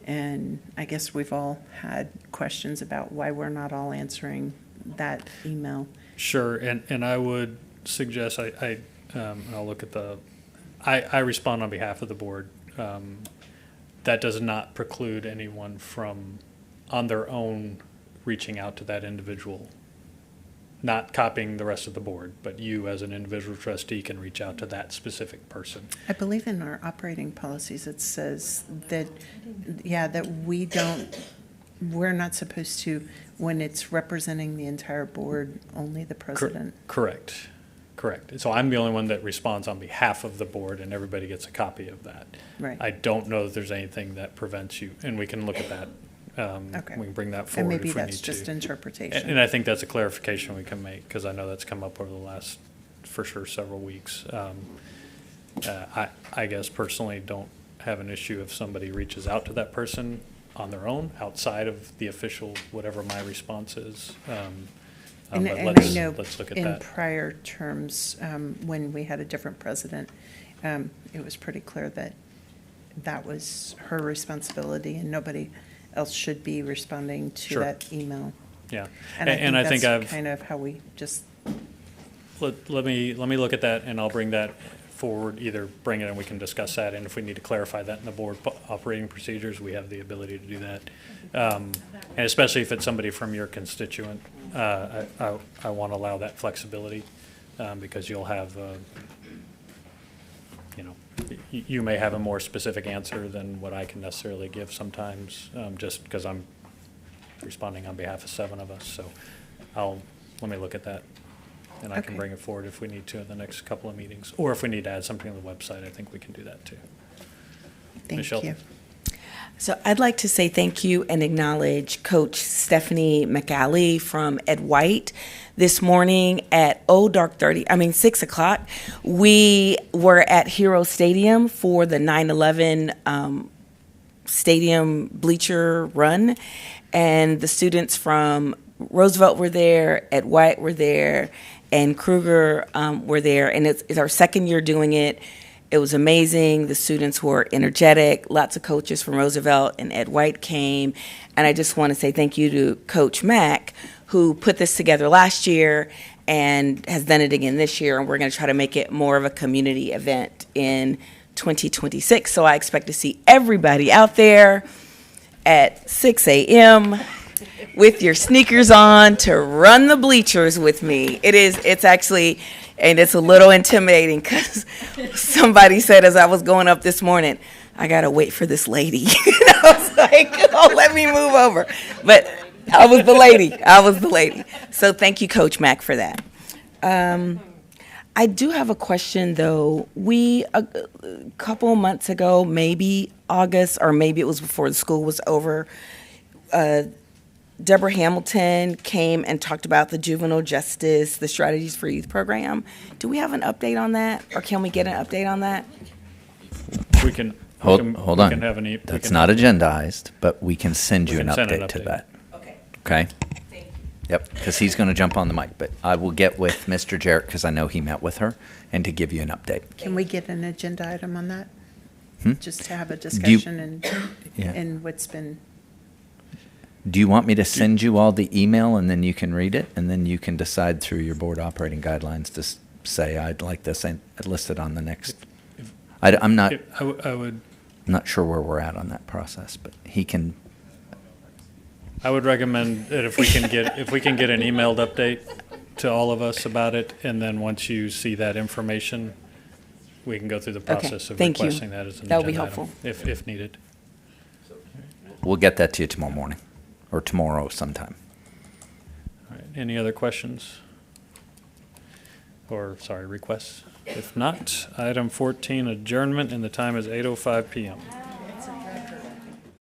and I guess we've all had questions about why we're not all answering that email. Sure, and I would suggest, I'll look at I respond on behalf of the board. That does not preclude anyone from, on their own, reaching out to that individual. Not copying the rest of the board, but you as an individual trustee can reach out to that specific person. I believe in our operating policies, it says that, yeah, that we're not supposed to, when it's representing the entire board, only the president. Correct. So I'm the only one that responds on behalf of the board, and everybody gets a copy of that. Right. I don't know that there's anything that prevents you, and we can look at that. Okay. We can bring that And forward maybe if we need to. that's just interpretation. And I think that's a clarification we can make, because I know that's come up over the last, for sure, several weeks. I guess personally don't have an issue if somebody reaches out to that person on their own, outside of the official, whatever my response is. And But I know let's look at in that. prior terms, when we had a different president, it was pretty clear that that was her responsibility, and nobody else should be responding to Sure. that email. Yeah. And I think I've that's kind of how we just, let me look at that, and I'll bring that forward, either bring it and we can discuss that, and if we need to clarify that in the board operating procedures, we have the ability to do that. And especially if it's somebody from your constituent, I want to allow that flexibility, because you'll have, you may have a more specific answer than what I can necessarily give sometimes, just because I'm responding on behalf of 7 of us. So let me look at that, and I can Okay. bring it forward if we need to in the next couple of meetings. Or if we need to add something to the website, I think we can do that too. thank Michelle? you. So I'd like to say thank you and acknowledge Coach Stephanie McAlley from Ed White. This morning at 6 o'clock, we were at Hero Stadium for the 9/11 stadium bleacher run, and the students from Roosevelt were there, Ed White were there, and Kruger were there, and it's our second year doing it. It was amazing. The students were energetic. Lots of coaches from Roosevelt and Ed White came. And I just want to say thank you to Coach Mack, who put this together last year and has done it again this year. And we're going to try to make it more of a community event in 2026. So I expect to see everybody out there at 6 a.m. with your sneakers on to run the bleachers with me. It's actually... And it's a little intimidating because somebody said as I was going up this morning, I got to wait for this lady. And I was like, oh, let me move over. But I was the lady. So thank you, Coach Mack, for that. I do have a question, though. We, a couple of months ago, maybe August, or maybe it was before the school was over, Deborah Hamilton came and talked about the juvenile justice, the Strategies for Youth program. Do we have an update on that, or can we get an update on that? We can Hold we on. can have we That's can- not agendized, but we can send We you an can send an update to update. that. Okay. Okay? Thank you. Yep, because he's going to jump on the mic, but I will get with Mr. Jarrett, because I know he met with her, and to give you an update. Can we get an agenda item on that? Hmm? Just to have a you- discussion and, Yeah. and what's been, Do you want me to send you all the email, and then you can read it, and then you can decide through your board operating guidelines to say, I'd like this listed on the next? I'm not I would not sure where we're at on that process, but he can. I would recommend that if we can get an emailed update to all of us about it, and then once you see that information, we can go through the process of thank you. requesting that as an That would be agenda item, helpful. if needed. We'll get that to you tomorrow morning, or tomorrow sometime. All right. Any other questions? Or, sorry, requests? If not, item 14, adjournment, and the time is 8:05 PM.